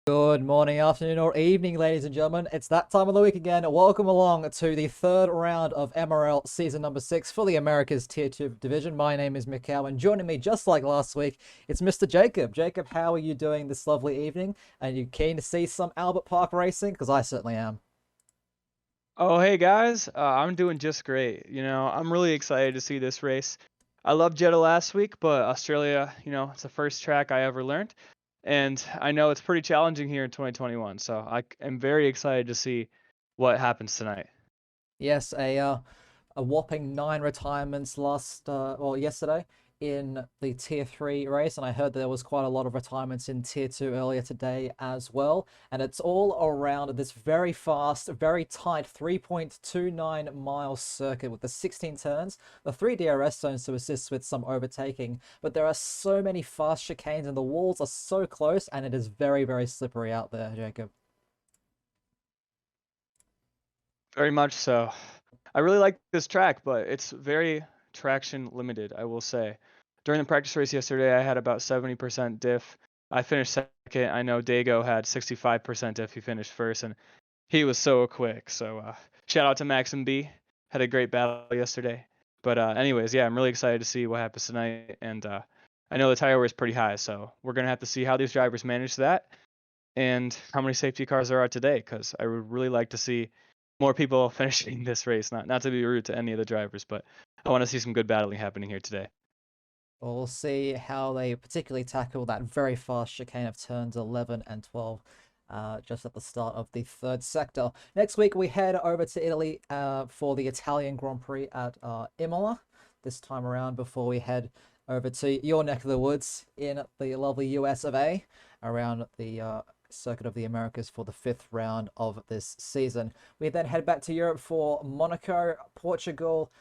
Good morning, afternoon, or evening, ladies and gentlemen. It's that time of the week again. Welcome along to the third round of MRL season number 6 for the Americas Tier 2 division. My name is Mikhail, and joining me, just like last week, it's Mr. Jacob. Jacob, how are you doing this lovely evening? And you keen to see some Albert Park racing? Because I certainly am. Oh, hey guys, I'm doing just great. I'm really excited to see this race. I loved Jeddah last week, but Australia, it's the first track I ever learned. And I know it's pretty challenging here in 2021, so I am very excited to see what happens tonight. Yes, a whopping 9 retirements yesterday in the Tier 3 race, and I heard there was quite a lot of retirements in Tier 2 earlier today as well. And it's all around this very fast, very tight 3.29 mile circuit with the 16 turns, the 3 DRS zones to assist with some overtaking. But there are so many fast chicanes, and the walls are so close, and it is very, very slippery out there, Jacob. Very much so. I really like this track, but it's very traction limited, I will say. During the practice race yesterday, I had about 70% diff. I finished second. I know Dago had 65% diff. He finished first, and he was so quick. So shout out to Max and B. Had a great battle yesterday. But anyways, yeah, I'm really excited to see what happens tonight. And I know the tire wear is pretty high, so we're going to have to see how these drivers manage that and how many safety cars there are today, because I would really like to see more people finishing this race. Not to be rude to any of the drivers, but I want to see some good battling happening here today. We'll see how they particularly tackle that very fast chicane of turns 11 and 12 just at the start of the third sector. Next week, we head over to Italy for the Italian Grand Prix at Imola this time around before we head over to your neck of the woods in the lovely US of A around the Circuit of the Americas for the 5th round of this season. We then head back to Europe for Monaco, Portugal,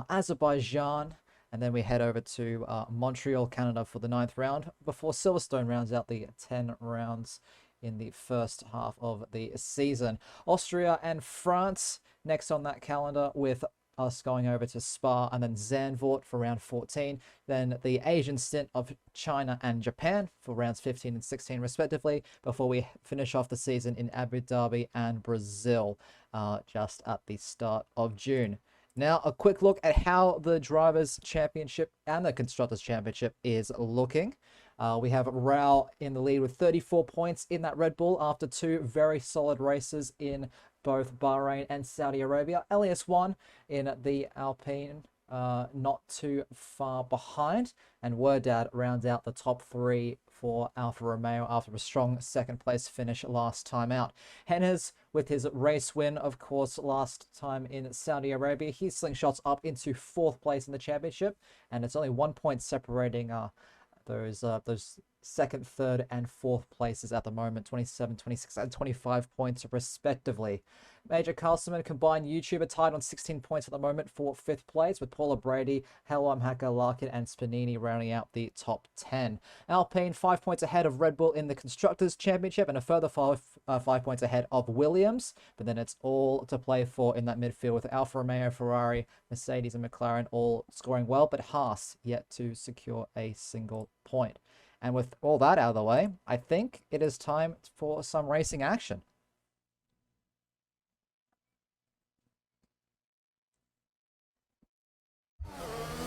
Azerbaijan, and then we head over to Montreal, Canada for the 9th round before Silverstone rounds out the 10 rounds in the first half of the season. Austria and France next on that calendar, with us going over to Spa and then Zandvoort for round 14. Then the Asian stint of China and Japan for rounds 15 and 16 respectively, before we finish off the season in Abu Dhabi and Brazil just at the start of June. Now, a quick look at how the Drivers' Championship and the Constructors' Championship is looking. We have Rao in the lead with 34 points in that Red Bull after 2 very solid races in both Bahrain and Saudi Arabia. Elias won in the Alpine, not too far behind. And Werdad rounds out the top 3 for Alfa Romeo after a strong second place finish last time out. Hennes, with his race win, of course, last time in Saudi Arabia, he slingshots up into 4th place in the championship, and it's only 1 point separating those second, third, and 4th places at the moment, 27, 26, and 25 points respectively. Major Carlson combined YouTuber tied on 16 points at the moment for 5th place, with Paula Brady, Hello Hacker, Larkin, and Spanini rounding out the top 10. Alpine 5 points ahead of Red Bull in the Constructors' Championship, and a further 5 points ahead of Williams. But then it's all to play for in that midfield, with Alfa Romeo, Ferrari, Mercedes, and McLaren all scoring well, but Haas yet to secure a single point. And with all that out of the way, I think it is time for some racing action.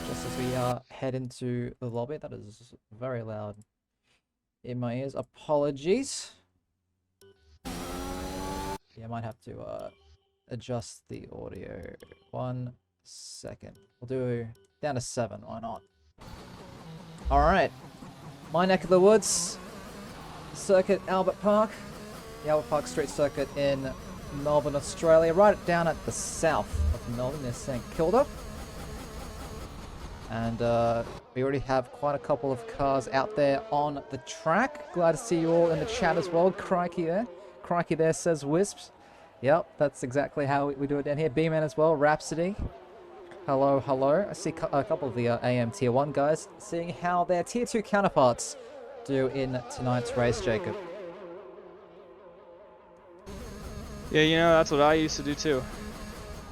Just as we head into the lobby, that is very loud in my ears. Apologies. Yeah, I might have to adjust the audio. 1 second. We'll do down to 7. Why not? All right. My neck of the woods, circuit Albert Park, the Albert Park Street Circuit in Melbourne, Australia, right down at the south of Melbourne near St Kilda. And we already have quite a couple of cars out there on the track. Glad to see you all in the chat as well. Crikey there. Crikey there, says Wisps. Yep, that's exactly how we do it down here. B-Man as well, Rhapsody. Hello, hello. I see a couple of the AM Tier 1 guys, seeing how their Tier 2 counterparts do in tonight's race, Jacob. Yeah, that's what I used to do too.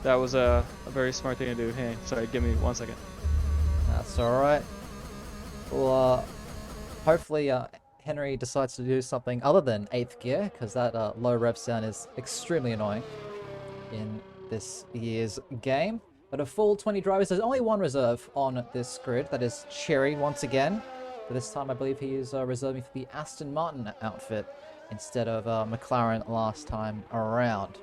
That was a very smart thing to do. Hey, sorry, give me 1 second. That's alright. We'll hopefully Henry decides to do something other than 8th gear, because that low rev sound is extremely annoying in this year's game. But a full 20 drivers, there's only one reserve on this grid, that is Cherry once again. But this time I believe he is reserving for the Aston Martin outfit instead of McLaren last time around.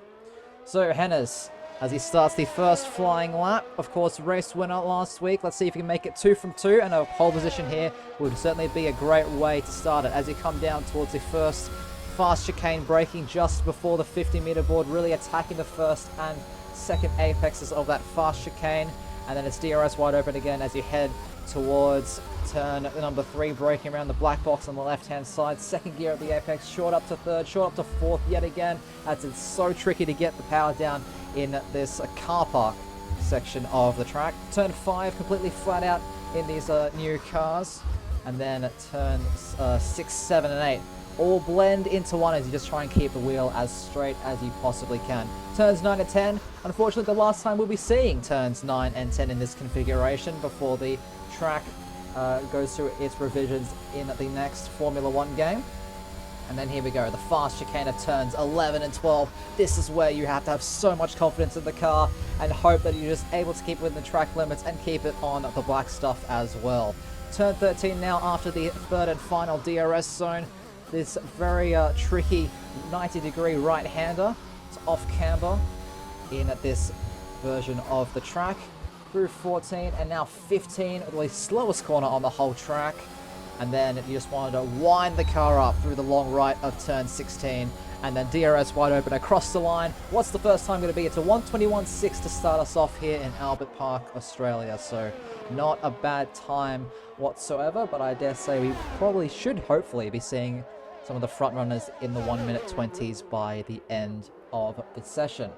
So Hennes, as he starts the first flying lap, of course race winner last week. Let's see if he can make it 2 from 2, and a pole position here would certainly be a great way to start it as he come down towards the first fast chicane, braking just before the 50-meter board, really attacking the first and second apexes of that fast chicane. And then it's DRS wide open again as you head towards turn number 3, braking around the black box on the left-hand side. Second gear at the apex, short up to third, short up to fourth yet again, as it's so tricky to get the power down in this car park section of the track. Turn 5, completely flat out in these new cars. And then turns 6, 7, and 8 all blend into one as you just try and keep the wheel as straight as you possibly can. Turns 9 and 10, unfortunately the last time we'll be seeing turns 9 and 10 in this configuration before the track goes through its revisions in the next Formula 1 game. And then here we go, the fast chicane of turns 11 and 12. This is where you have to have so much confidence in the car and hope that you're just able to keep it within the track limits and keep it on the black stuff as well. Turn 13 now after the third and final DRS zone. This very tricky 90-degree right-hander. It's off camber in this version of the track. Through 14 and now 15, the slowest corner on the whole track. And then you just wanted to wind the car up through the long right of turn 16. And then DRS wide open across the line. What's the first time going to be? It's a 1:21.6 to start us off here in Albert Park, Australia. So not a bad time whatsoever, but I dare say we probably should hopefully be seeing some of the front runners in the 1:20s by the end of the session.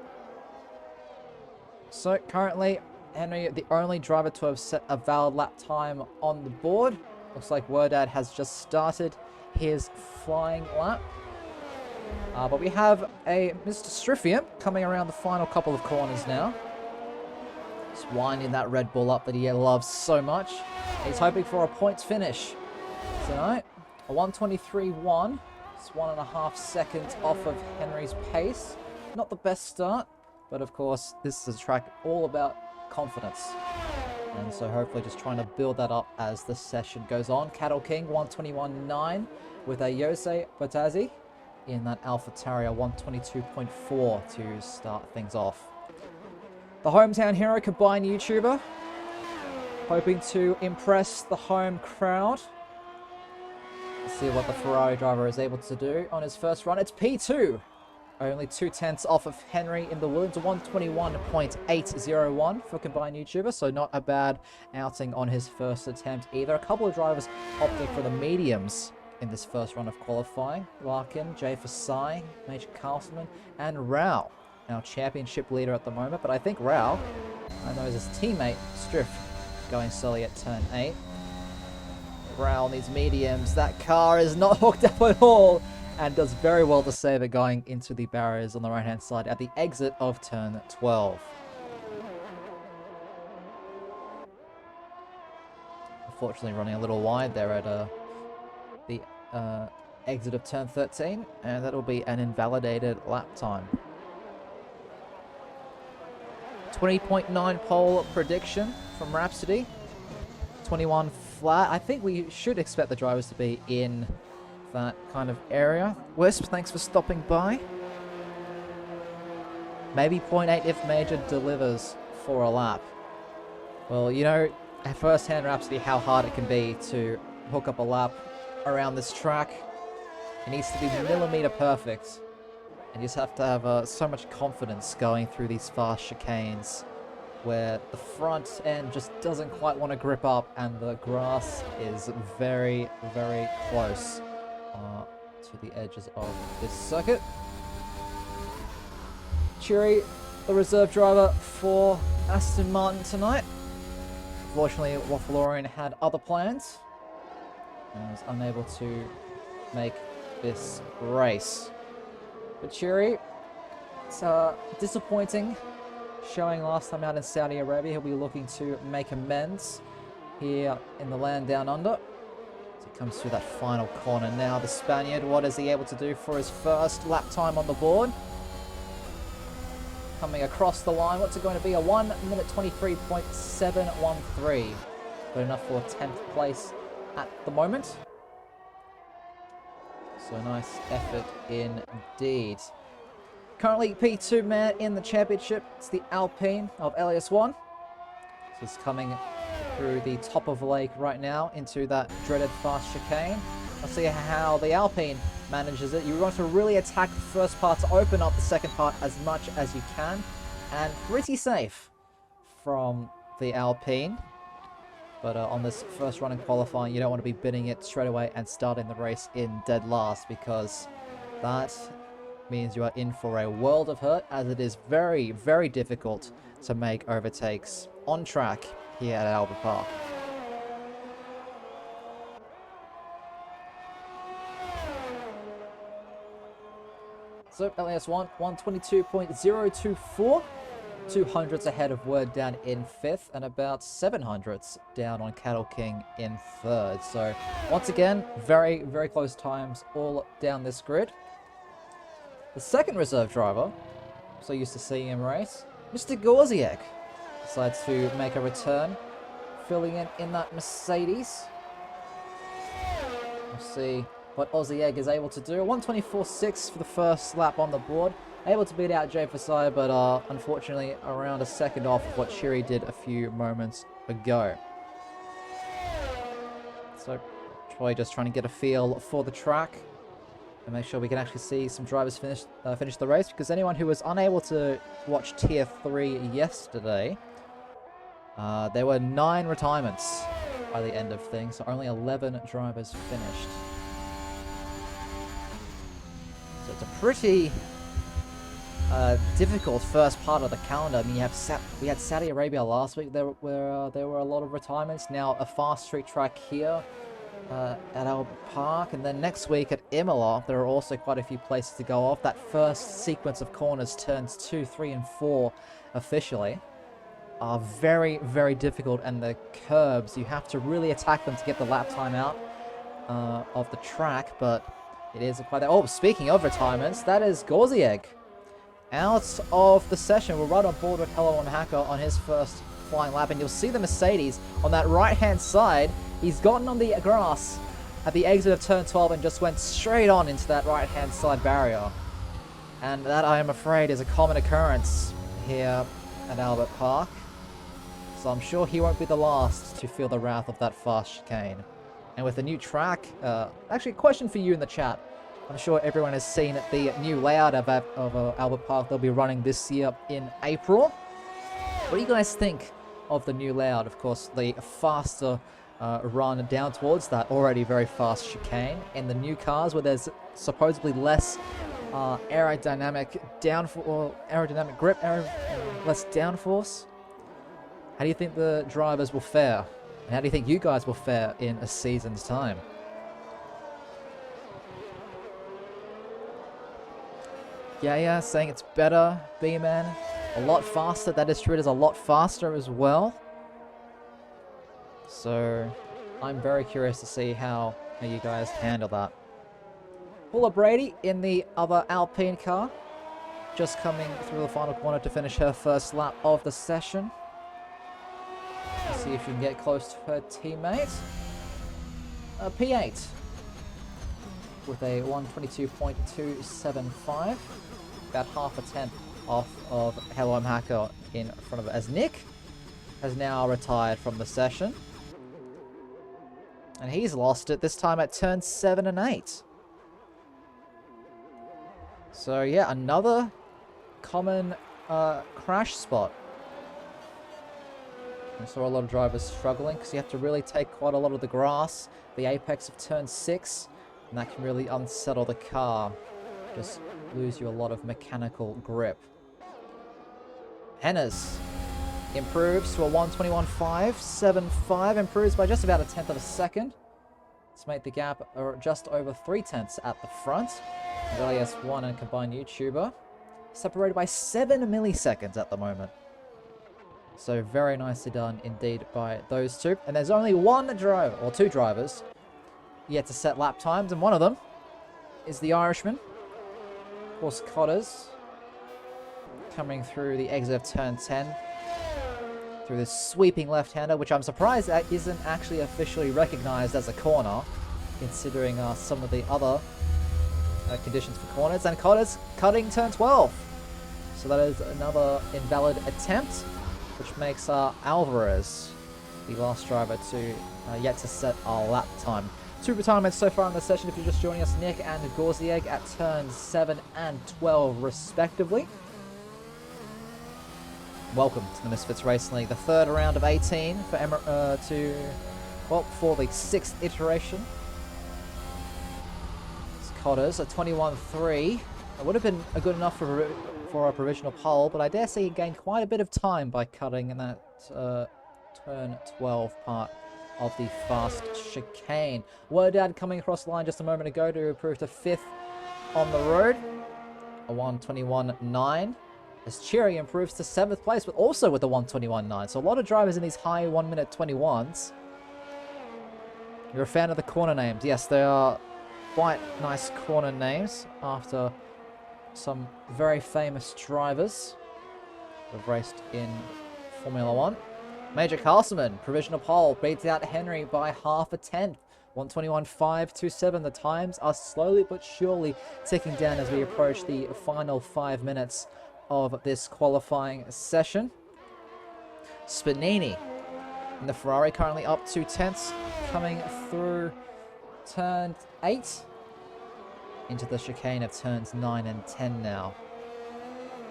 So currently, Henry, the only driver to have set a valid lap time on the board. Looks like Wordad has just started his flying lap. But we have a Mr. Striffium coming around the final couple of corners now. Just winding that Red Bull up that he loves so much. He's hoping for a points finish tonight. A 1:23.1. It's 1.5 seconds off of Henry's pace. Not the best start, but of course, this is a track all about confidence. And so hopefully just trying to build that up as the session goes on. Cattle King 1:21.9 with a Jose Botazzi in that Alpha Terrier 1:22.4 to start things off. The hometown hero, combined YouTuber, hoping to impress the home crowd. Let's see what the Ferrari driver is able to do on his first run. It's P2. Only 2/10 off of Henry in the Williams, 1:21.801 for combined YouTuber, so not a bad outing on his first attempt either. A couple of drivers opting for the mediums in this first run of qualifying. Larkin, Jay Fasai, Major Carlson, and Rao, our championship leader at the moment. But I think Rao, I know his teammate Striff, going slowly at turn 8. Rao on these mediums, that car is not hooked up at all, and does very well to save it going into the barriers on the right-hand side at the exit of turn 12. Unfortunately running a little wide there at the exit of turn 13, and that'll be an invalidated lap time. 20.9 pole prediction from Rhapsody. 21 flat. I think we should expect the drivers to be in that kind of area. Wisp, thanks for stopping by. Maybe 0.8 if Major delivers for a lap. Well, you know at first-hand Rhapsody how hard it can be to hook up a lap around this track. It needs to be millimeter perfect, and you just have to have so much confidence going through these fast chicanes where the front end just doesn't quite want to grip up and the grass is very, very close to the edges of this circuit. Chiri, the reserve driver for Aston Martin tonight. Unfortunately, Wafflorian had other plans and was unable to make this race. But Chiri, it's disappointing showing last time out in Saudi Arabia. He'll be looking to make amends here in the land down under. So Comes through that final corner now. The Spaniard, what is he able to do for his first lap time on the board? Coming across the line, what's it going to be? A 1 minute 23.713. Good enough for 10th place at the moment. So nice effort indeed. Currently P2 man in the championship. It's the Alpine of LS1. He's coming through the top of the lake right now into that dreaded fast chicane. Let's see how the Alpine manages it. You want to really attack the first part to open up the second part as much as you can. And pretty safe from the Alpine. But on this first run in qualifying, you don't want to be bidding it straight away and starting the race in dead last, because that means you are in for a world of hurt, as it is very, very difficult to make overtakes on track here at Albert Park. So LAS1, 122.024. 200s ahead of Word down in 5th, and about 700s down on Cattle King in 3rd. So once again, very, very close times all down this grid. The second reserve driver, so used to seeing him race, Mr. Gorziak, decides to make a return, filling in that Mercedes. We'll see what Aussie Egg is able to do. 124.6 for the first lap on the board. Able to beat out Jay Fasai, but unfortunately around a second off of what Shiri did a few moments ago. So probably just trying to get a feel for the track and make sure we can actually see some drivers finish the race, because anyone who was unable to watch Tier 3 yesterday, there were 9 retirements by the end of things, so only 11 drivers finished. So it's a pretty difficult first part of the calendar. I mean, we had Saudi Arabia last week. There were a lot of retirements. Now a fast street track here at Albert Park, and then next week at Imola, there are also quite a few places to go off. That first sequence of corners, turns 2, 3, and 4, officially, are very, very difficult, and the curbs, you have to really attack them to get the lap time out of the track. But it is quite. Oh, speaking of retirements, that is Gorzieg out of the session. We're right on board with Hello on Hacker on his first flying lap, and you'll see the Mercedes on that right-hand side. He's gotten on the grass at the exit of turn 12 and just went straight on into that right-hand side barrier. And that, I am afraid, is a common occurrence here at Albert Park. So I'm sure he won't be the last to feel the wrath of that fast chicane. And with the new track, actually a question for you in the chat. I'm sure everyone has seen the new layout of Albert Park they'll be running this year in April. What do you guys think of the new layout? Of course, the faster run down towards that already very fast chicane, and the new cars where there's supposedly less aerodynamic grip, less downforce. How do you think the drivers will fare? And how do you think you guys will fare in a season's time? Yeah, saying it's better. B-Man, a lot faster. That is true. It is a lot faster as well. So I'm very curious to see how you guys handle that. Paula Brady in the other Alpine car, just coming through the final corner to finish her first lap of the session. Let's see if she can get close to her teammate. P8 with a 122.275. About half a tenth off of Hello I'm Hacker in front of it, as Nick has now retired from the session. And he's lost it this time at turn 7 and 8. So yeah, another common crash spot. I saw a lot of drivers struggling because you have to really take quite a lot of the grass, the apex of turn 6, and that can really unsettle the car. Just lose you a lot of mechanical grip. Hennes improves to a 121.575, improves by just about a tenth of a second. Let's make the gap just over 3/10 at the front. LAS1 and combined YouTuber separated by 7 milliseconds at the moment. So very nicely done indeed by those two. And there's only one driver, or two drivers, yet to set lap times, and one of them is the Irishman. Of course, Cotters coming through the exit of turn 10 through this sweeping left-hander, which I'm surprised that isn't actually officially recognized as a corner, considering some of the other conditions for corners. And Cotters cutting turn 12. So that is another invalid attempt, which makes Alvarez the last driver to yet to set our lap time. 2 retirements so far in the session. If you're just joining us, Nick and Gorzieg at turns 7 and 12 respectively. Welcome to the Misfits Racing League, the 3rd round of 18 for for the 6th iteration. It's Cotters, a 21.3. It would have been a good enough for a provisional pole, but I dare say he gained quite a bit of time by cutting in that turn 12 part of the fast chicane. Wordad coming across the line just a moment ago to improve to 5th on the road, a 1:21.9. As Cherry improves to 7th place, but also with the 1:21.9. So a lot of drivers in these high 1-minute 21s. You're a fan of the corner names. Yes, they are quite nice corner names after some very famous drivers who have raced in Formula 1. Major Castleman, provisional pole, beats out Henry by half a tenth. 1:21.527. The times are slowly but surely ticking down as we approach the final 5 minutes of this qualifying session. Spinini in the Ferrari currently up 2 tenths, coming through turn 8 into the chicane of turns 9 and 10 now.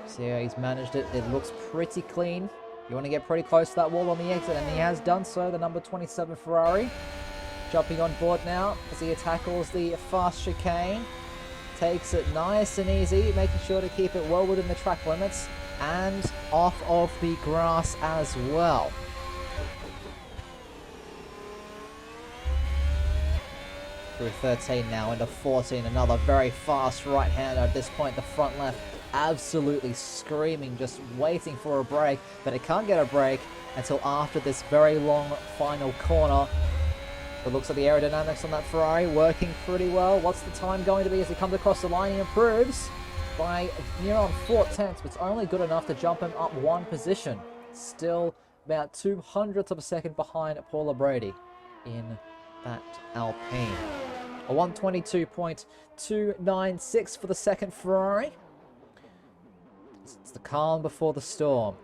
See how he's managed it. It looks pretty clean. You want to get pretty close to that wall on the exit, and he has done so. The number 27 Ferrari jumping on board now as he tackles the fast chicane. Takes it nice and easy, making sure to keep it well within the track limits and off of the grass as well. Through 13 now into 14, another very fast right-hander. At this point, the front left absolutely screaming, just waiting for a break, but it can't get a break until after this very long final corner. It looks like the aerodynamics on that Ferrari working pretty well. What's the time going to be as he comes across the line? He improves by near on 4 tenths, but it's only good enough to jump him up 1 position. Still about 0.02 of a second behind Paula Brady in that Alpine. A 1:22.296 for the second Ferrari. It's the calm before the storm,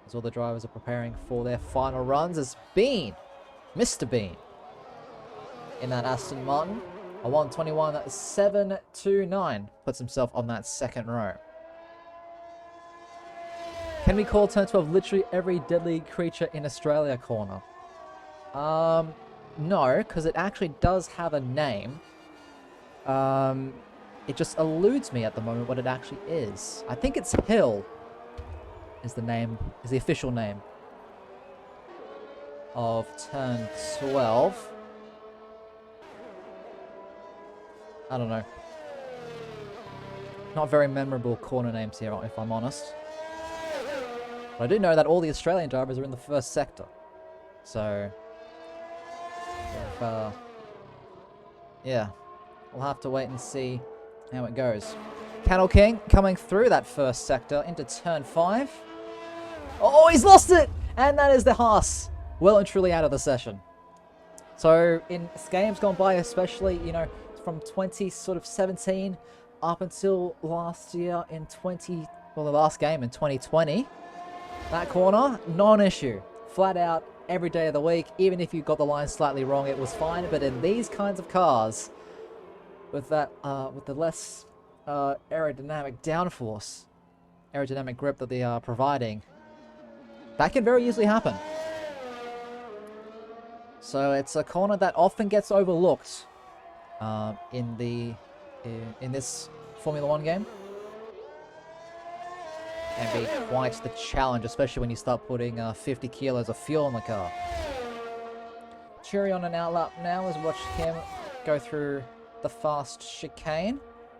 as all the drivers are preparing for their final runs. As Bean, Mr. Bean, in that Aston Martin, a 1:21.729 puts himself on that second row. Can we call turn 12 literally every deadly creature in Australia corner? No, because it actually does have a name. It just eludes me at the moment what it actually is. I think it's Hill is the name, is the official name of turn 12. I don't know. Not very memorable corner names here, if I'm honest. But I do know that all the Australian drivers are in the first sector. So, yeah, we'll have to wait and see how it goes. Cattle King coming through that first sector into turn 5. Oh, he's lost it! And that is the Haas. Well and truly out of the session. So, in games gone by, especially, you know, from 2017 up until last year in the last game in 2020, that corner, non-issue. Flat out, every day of the week. Even if you got the line slightly wrong, it was fine. But in these kinds of cars, with that, with the less aerodynamic downforce, aerodynamic grip that they are providing, that can very easily happen. So it's a corner that often gets overlooked in this Formula 1 game. Can be quite the challenge, especially when you start putting 50 kilos of fuel in the car. Cherry on an outlap now as we watch him go through the fast chicane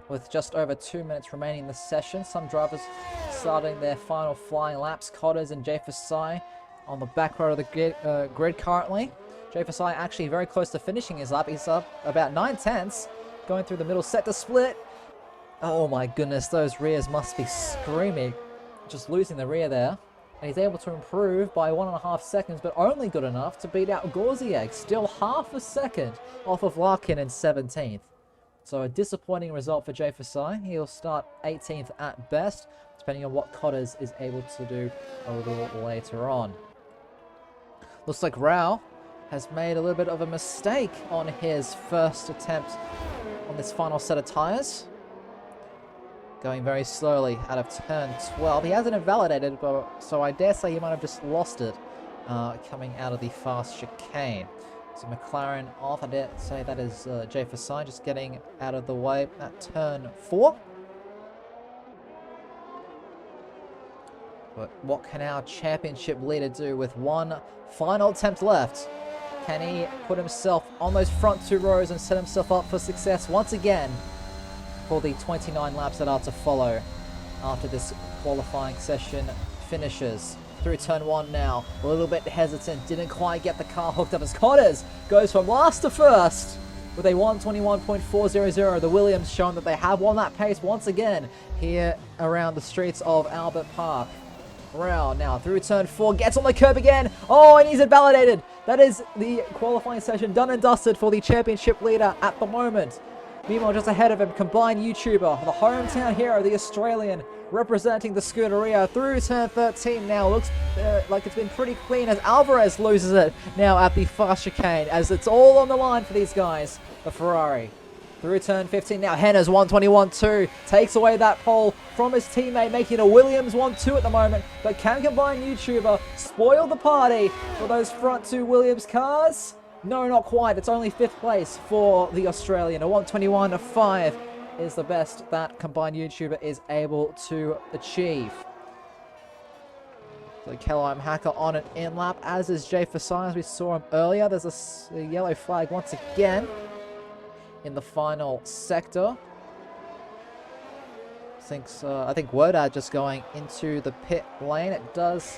with just over 2 minutes remaining in the session. Some drivers starting their final flying laps. Cotters and Jay Fasai on the back row of the grid currently. Jay Fasai actually very close to finishing his lap. He's up about 9/10, going through the middle sector split. Oh my goodness, those rears must be screaming. Just losing the rear there. And he's able to improve by 1.5 seconds, but only good enough to beat out Gorziak. Still half a second off of Larkin in 17th. So a disappointing result for Jay Fasai. He'll start 18th at best, depending on what Cotters is able to do a little later on. Looks like Rao has made a little bit of a mistake on his first attempt on this final set of tyres. Going very slowly out of turn 12. He hasn't invalidated, but so I dare say he might have just lost it coming out of the fast chicane. So McLaren off. I dare say that is Jay Fasai just getting out of the way at turn 4. But what can our championship leader do with one final attempt left? Can he put himself on those front 2 rows and set himself up for success once again for the 29 laps that are to follow after this qualifying session finishes? Through turn 1 now, a little bit hesitant, didn't quite get the car hooked up as Cotters goes from last to first with a 1:21.400. The Williams showing that they have won that pace once again here around the streets of Albert Park. Rao now through turn 4, gets on the curb again. Oh, and he's invalidated. That is the qualifying session done and dusted for the championship leader at the moment. Meanwhile, just ahead of him, combined YouTuber, the hometown hero, the Australian, representing the Scuderia through turn 13 now. Looks like it's been pretty clean as Alvarez loses it now at the fast chicane, as it's all on the line for these guys, the Ferrari. Through turn 15 now, Henna's 1:21.2 takes away that pole from his teammate, making it a Williams 1-2 at the moment. But can combined YouTuber spoil the party for those front 2 Williams cars? No, not quite. It's only 5th place for the Australian. A 1:21.5 is the best that combined YouTuber is able to achieve. So Kellheim Hacker on an in-lap, as is Jay Fasai, as we saw him earlier. There's a yellow flag once again in the final sector. I think Wodad just going into the pit lane. It does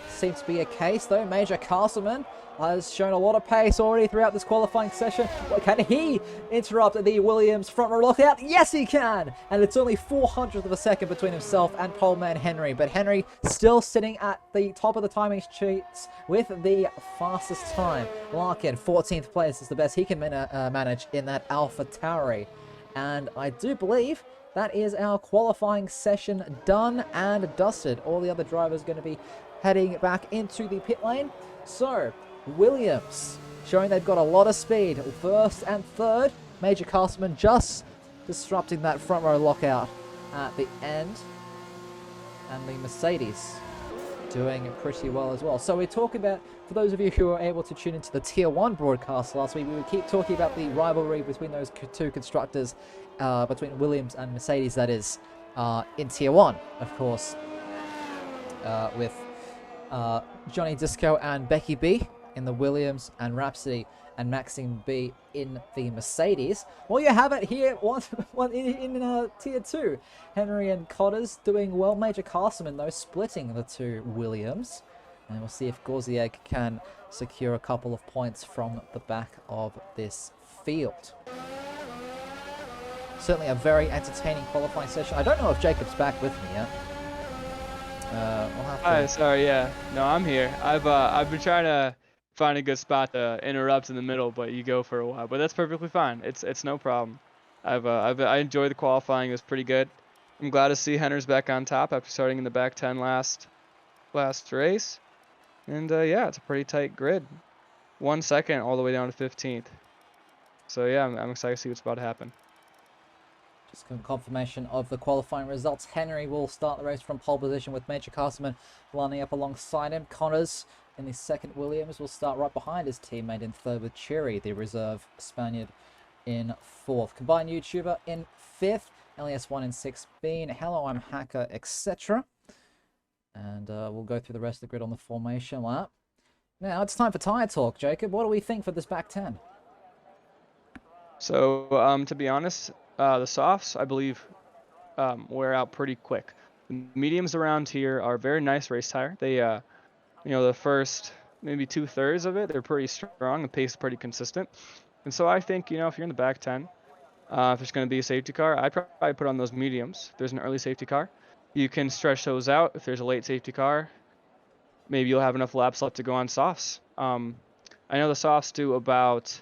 seem to be a case, though. Major Castleman has shown a lot of pace already throughout this qualifying session. Well, can he interrupt the Williams front row lockout? Yes, he can! And it's only 400th of a second between himself and poleman Henry. But Henry still sitting at the top of the timing sheets with the fastest time. Larkin, 14th place, is the best he can manage in that Alpha Tauri. And I do believe that is our qualifying session done and dusted. All the other drivers are going to be heading back into the pit lane. So, Williams showing they've got a lot of speed. First and third. Major Castleman just disrupting that front row lockout at the end. And the Mercedes doing pretty well as well. So we're talking about, for those of you who were able to tune into the Tier 1 broadcast last week, we would keep talking about the rivalry between those 2 constructors, between Williams and Mercedes, that is, in Tier 1, of course, with Johnny Disco and Becky B in the Williams, and Rhapsody and Maxine B in the Mercedes. Well, you have it here in Tier 2. Henry and Cotters doing well. Major Castleman, though, splitting the 2 Williams. And we'll see if Gorziak can secure a couple of points from the back of this field. Certainly a very entertaining qualifying session. I don't know if Jacob's back with me yet. We'll have to... Hi, sorry, yeah. No, I'm here. I've been trying to find a good spot to interrupt in the middle, but you go for a while. But that's perfectly fine. It's no problem. I enjoyed the qualifying. It was pretty good. I'm glad to see Henner's back on top after starting in the back 10 last race. And yeah, it's a pretty tight grid. 1 second all the way down to 15th. So yeah, I'm excited to see what's about to happen. Just confirmation of the qualifying results. Henry will start the race from pole position with Major Castleman lining up alongside him. Connors in the second Williams will start right behind his teammate in third, with Cherry, the reserve Spaniard, in fourth. Combined YouTuber in fifth. LES1 in sixth. Bean, Hello, I'm Hacker, etc. And we'll go through the rest of the grid on the formation lap. Now it's time for tyre talk, Jacob. What do we think for this back 10? So to be honest, the softs, I believe, wear out pretty quick. The mediums around here are very nice race tire. They, you know, the first maybe 2/3 of it, they're pretty strong. The pace is pretty consistent. And so I think, you know, if you're in the back 10, if there's going to be a safety car, I'd probably put on those mediums. If there's an early safety car, you can stretch those out. If there's a late safety car, maybe you'll have enough laps left to go on softs. I know the softs do about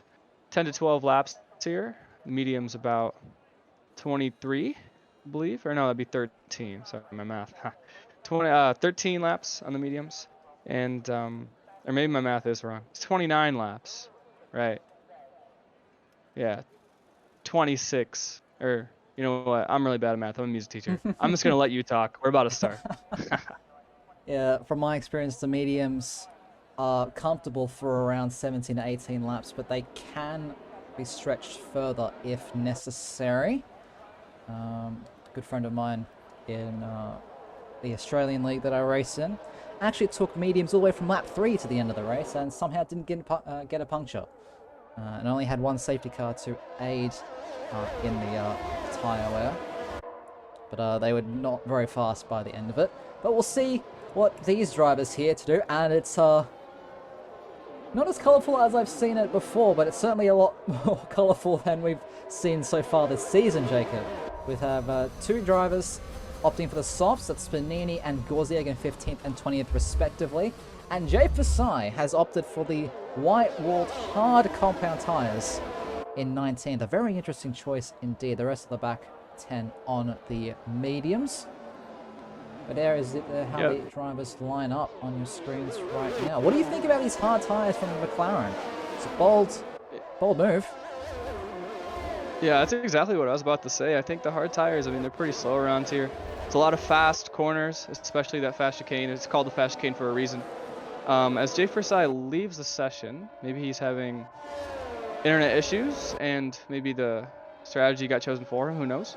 10 to 12 laps here. The medium's about 23, I believe. Or no, that'd be 13. Sorry, my math. 13 laps on the mediums. And, or maybe my math is wrong. It's 29 laps. Right. Yeah. 26. Or, you know what? I'm really bad at math. I'm a music teacher. I'm just going to let you talk. We're about to start. Yeah, from my experience, the mediums are comfortable for around 17 to 18 laps, but they can be stretched further if necessary. A good friend of mine in the Australian league that I race in actually took mediums all the way from lap 3 to the end of the race and somehow didn't get a puncture. And only had one safety car to aid in the tyre wear. But they were not very fast by the end of it. But we'll see what these drivers here to do, and it's not as colourful as I've seen it before, but it's certainly a lot more colourful than we've seen so far this season, Jacob. We have two drivers opting for the softs, that's Spanini and Gorzieg in 15th and 20th respectively, and Jay Fasai has opted for the white-walled hard compound tyres in 19th. A very interesting choice indeed. The rest of the back 10 on the mediums. But there is it, how the drivers line up on your screens right now. What do you think about these hard tyres from McLaren? It's a bold move. Yeah, that's exactly what I was about to say. I think the hard tires, I mean, they're pretty slow around here. It's a lot of fast corners, especially that fast chicane. It's called the fast chicane for a reason. As Jay Forsai leaves the session, maybe he's having internet issues and maybe the strategy got chosen for him, who knows.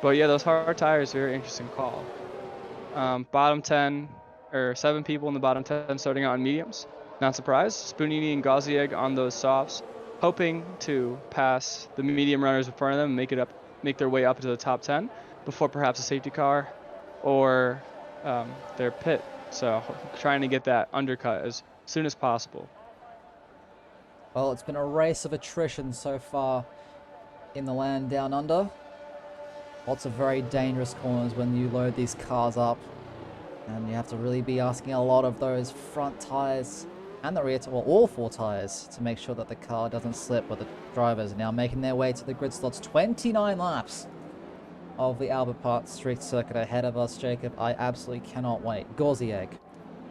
But yeah, those hard tires, very interesting call. Bottom 10, or 7 people in the bottom 10 starting out on mediums. Not surprised. Spunini and Gauzieg on those softs, hoping to pass the medium runners in front of them and make their way up into the top 10 before perhaps a safety car or their pit. So trying to get that undercut as soon as possible. Well, it's been a race of attrition so far in the land down under. Lots of very dangerous corners when you load these cars up. And you have to really be asking a lot of those front tyres and the rear, well, all 4 tyres to make sure that the car doesn't slip, but the drivers are now making their way to the grid slots. 29 laps of the Albert Park Street Circuit ahead of us, Jacob. I absolutely cannot wait. Gorzieg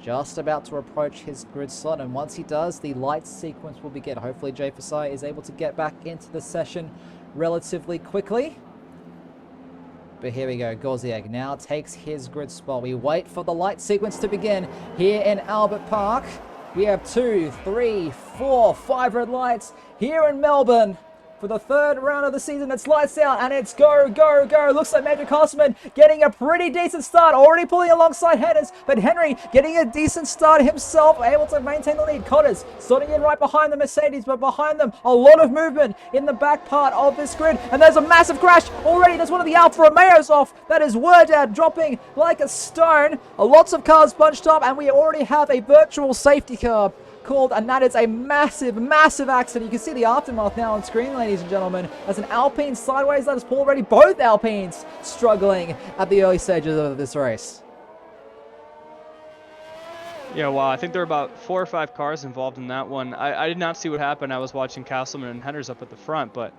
just about to approach his grid slot, and once he does, the light sequence will begin. Hopefully Jay Fasai is able to get back into the session relatively quickly. But here we go, Gorzieg now takes his grid spot. We wait for the light sequence to begin here in Albert Park. We have 2, 3, 4, 5 red lights here in Melbourne. For the 3rd round of the season, it's lights out, and it's go, go, go. Looks like Major Cosman getting a pretty decent start, already pulling alongside Hennis, but Henry getting a decent start himself, able to maintain the lead. Cotters starting in right behind the Mercedes, but behind them, a lot of movement in the back part of this grid, and there's a massive crash already. There's one of the Alfa Romeos off. That is Wordad dropping like a stone. Lots of cars bunched up, and we already have a virtual safety car called, and that is a massive, massive accident. You can see the aftermath now on screen, ladies and gentlemen, as an Alpine sideways let us pull already. Both Alpines struggling at the early stages of this race. Yeah, wow, I think there were about 4 or 5 cars involved in that one. I did not see what happened. I was watching Castleman and Henders up at the front, but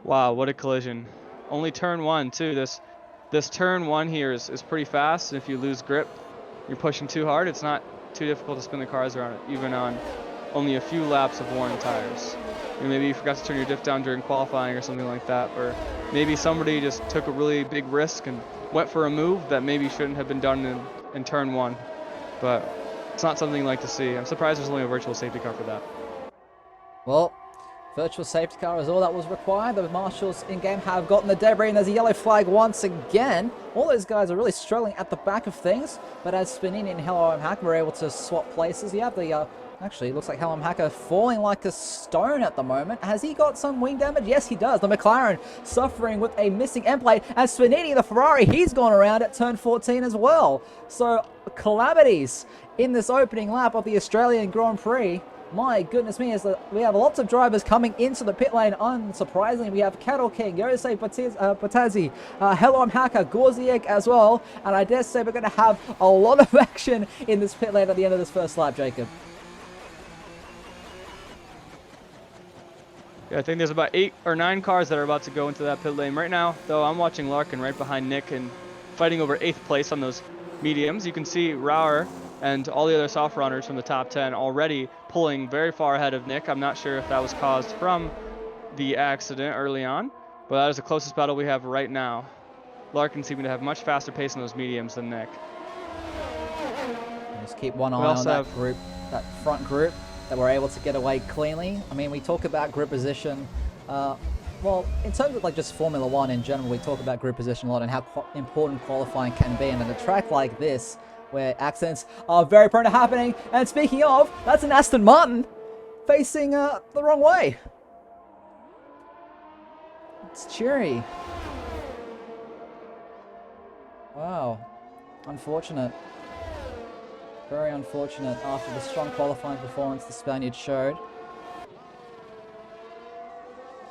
wow, what a collision. Only turn 1 too. This turn 1 here is pretty fast, and if you lose grip, you're pushing too hard. It's not too difficult to spin the cars around, even on only a few laps of worn tires. Maybe you forgot to turn your diff down during qualifying or something like that, or maybe somebody just took a really big risk and went for a move that maybe shouldn't have been done in turn 1. But it's not something you like to see. I'm surprised there's only a virtual safety car for that. Well, virtual safety car is all that was required. The marshals in-game have gotten the debris, and there's a yellow flag once again. All those guys are really struggling at the back of things, but as Spanini and Hello Hack were able to swap places, you have the, actually, it looks like Hello Hacker falling like a stone at the moment. Has he got some wing damage? Yes, he does. The McLaren suffering with a missing end plate, and Spanini, the Ferrari, he's gone around at turn 14 as well. So calamities in this opening lap of the Australian Grand Prix. My goodness me, we have lots of drivers coming into the pit lane. Unsurprisingly, we have Cattle King, Yosei Patazzi, Helom Hacker, Gorziek as well. And I dare say we're going to have a lot of action in this pit lane at the end of this first lap, Jacob. Yeah, I think there's about 8 or 9 cars that are about to go into that pit lane right now. Though I'm watching Larkin right behind Nick and fighting over 8th place on those mediums. You can see Rauer and all the other soft runners from the top 10 already pulling very far ahead of Nick. I'm not sure if that was caused from the accident early on, but that is the closest battle we have right now. Larkin seeming to have much faster pace in those mediums than Nick. Just keep one eye on that group, that front group, that we're able to get away cleanly. I mean, we talk about group position. Well, in terms of like just Formula One in general, we talk about group position a lot and how important qualifying can be. And in a track like this, where accidents are very prone to happening. And speaking of, that's an Aston Martin facing the wrong way. It's cheery. Wow. Unfortunate. Very unfortunate after the strong qualifying performance the Spaniard showed.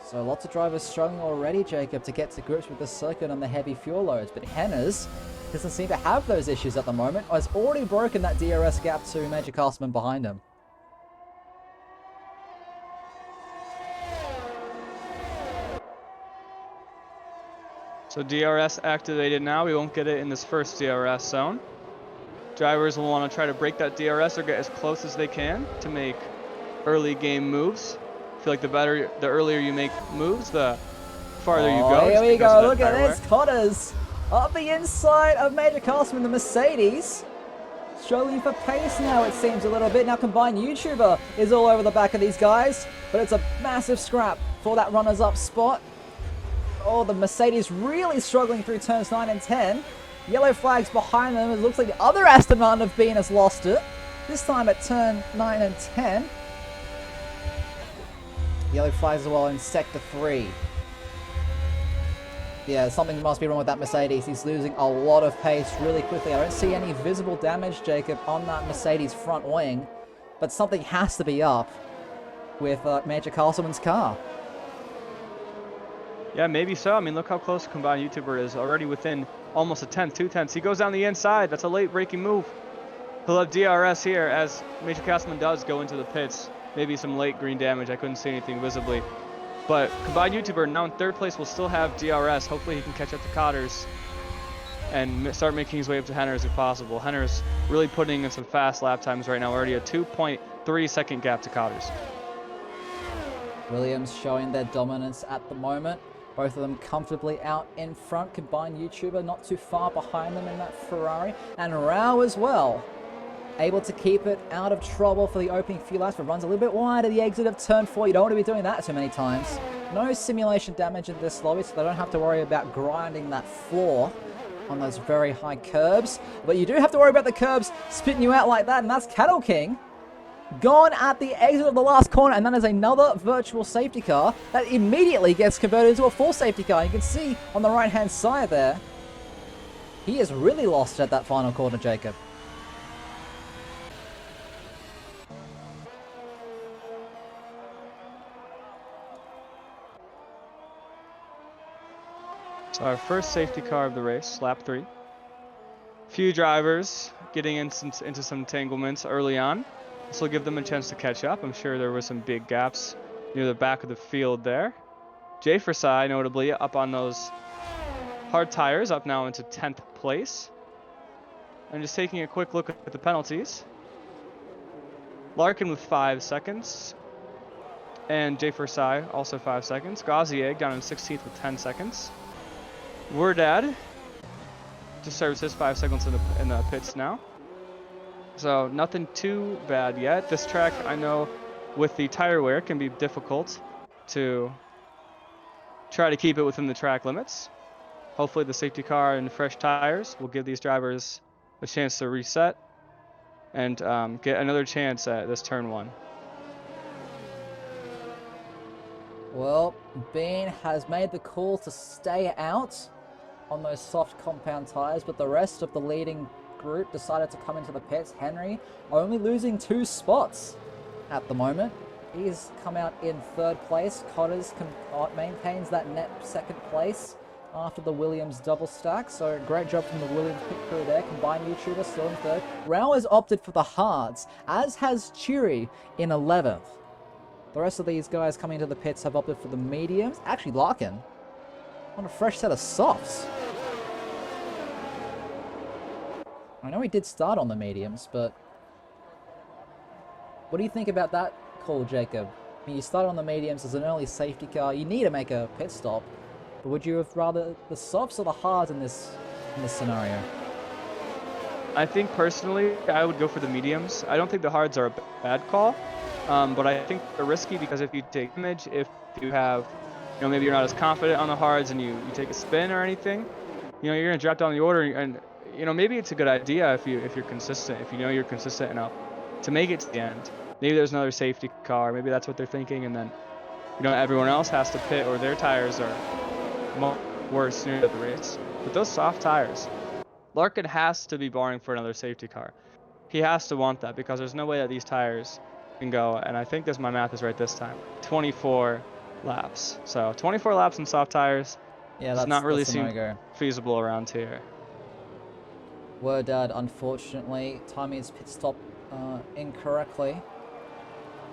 So lots of drivers struggling already, Jacob, to get to grips with the circuit and the heavy fuel loads. But Henners doesn't seem to have those issues at the moment. Has already broken that DRS gap to Major Castleman behind him. So DRS activated now. We won't get it in this first DRS zone. Drivers will want to try to break that DRS or get as close as they can to make early game moves. I feel like the earlier you make moves, the farther you go. Here we go. Look at this. Cotters up the inside of Major Castleman, the Mercedes. Struggling for pace now, it seems a little bit. Now Combined YouTuber is all over the back of these guys, but it's a massive scrap for that runners-up spot. Oh, the Mercedes really struggling through turns 9 and 10. Yellow flags behind them. It looks like the other Aston Martin of Bean has lost it. This time at turn 9 and 10. Yellow flags as well in sector 3. Yeah, something must be wrong with that Mercedes. He's losing a lot of pace really quickly. I don't see any visible damage, Jacob, on that Mercedes front wing. But something has to be up with Major Castleman's car. Yeah, maybe so. I mean, look how close Combined YouTuber is. Already within almost a tenth, 2 tenths. He goes down the inside. That's a late braking move. He'll have DRS here as Major Castleman does go into the pits. Maybe some late green damage. I couldn't see anything visibly. But Combined YouTuber now in 3rd place will still have DRS. Hopefully he can catch up to Cotters and start making his way up to Henners if possible. Henners really putting in some fast lap times right now. Already a 2.3 second gap to Cotters. Williams showing their dominance at the moment. Both of them comfortably out in front. Combined YouTuber not too far behind them in that Ferrari. And Rao as well. Able to keep it out of trouble for the opening few laps, but runs a little bit wide at the exit of turn 4. You don't want to be doing that too many times. No simulation damage in this lobby, so they don't have to worry about grinding that floor on those very high curbs. But you do have to worry about the curbs spitting you out like that, and that's Cattle King. Gone at the exit of the last corner, and that is another virtual safety car that immediately gets converted into a full safety car. You can see on the right-hand side there, he is really lost at that final corner, Jacob. So our first safety car of the race, lap 3. Few drivers getting into some entanglements early on. This will give them a chance to catch up. I'm sure there were some big gaps near the back of the field there. Jay Forsai, notably, up on those hard tires, up now into 10th place. And just taking a quick look at the penalties. Larkin with 5 seconds. And Jay Forsai also 5 seconds. Gazier down in 16th with 10 seconds. Werdad just serves his 5 seconds in the pits now. So nothing too bad yet. This track, I know, with the tire wear can be difficult to try to keep it within the track limits. Hopefully the safety car and fresh tires will give these drivers a chance to reset and get another chance at this turn 1. Well, Bean has made the call to stay out on those soft compound tires, but the rest of the leading group decided to come into the pits. Henry only losing 2 spots at the moment. He's come out in 3rd place. Cotters maintains that net 2nd place after the Williams double stack. So great job from the Williams pit crew there. Combined YouTuber still in 3rd. Rao has opted for the hards, as has Cheery in 11th. The rest of these guys coming into the pits have opted for the mediums. Actually, Larkin on a fresh set of softs. I know he did start on the mediums, but what do you think about that call, Jacob? I mean, you start on the mediums as an early safety car. You need to make a pit stop. But would you have rather the softs or the hards in this scenario? I think personally, I would go for the mediums. I don't think the hards are a bad call, but I think they're risky because if you take damage, if you have, maybe you're not as confident on the hards and you take a spin or anything, you're gonna drop down the order, and maybe it's a good idea if you're consistent, if you're consistent enough to make it to the end. Maybe there's another safety car. Maybe that's what they're thinking, and then everyone else has to pit or their tires are worse near the race. But those soft tires, Larkin has to be barring for another safety car. He has to want that because there's no way that these tires can go, and I think my math is right this time, 24 laps. So 24 laps in soft tires does not really seem feasible around here. Wordad, unfortunately, timing his pit stop incorrectly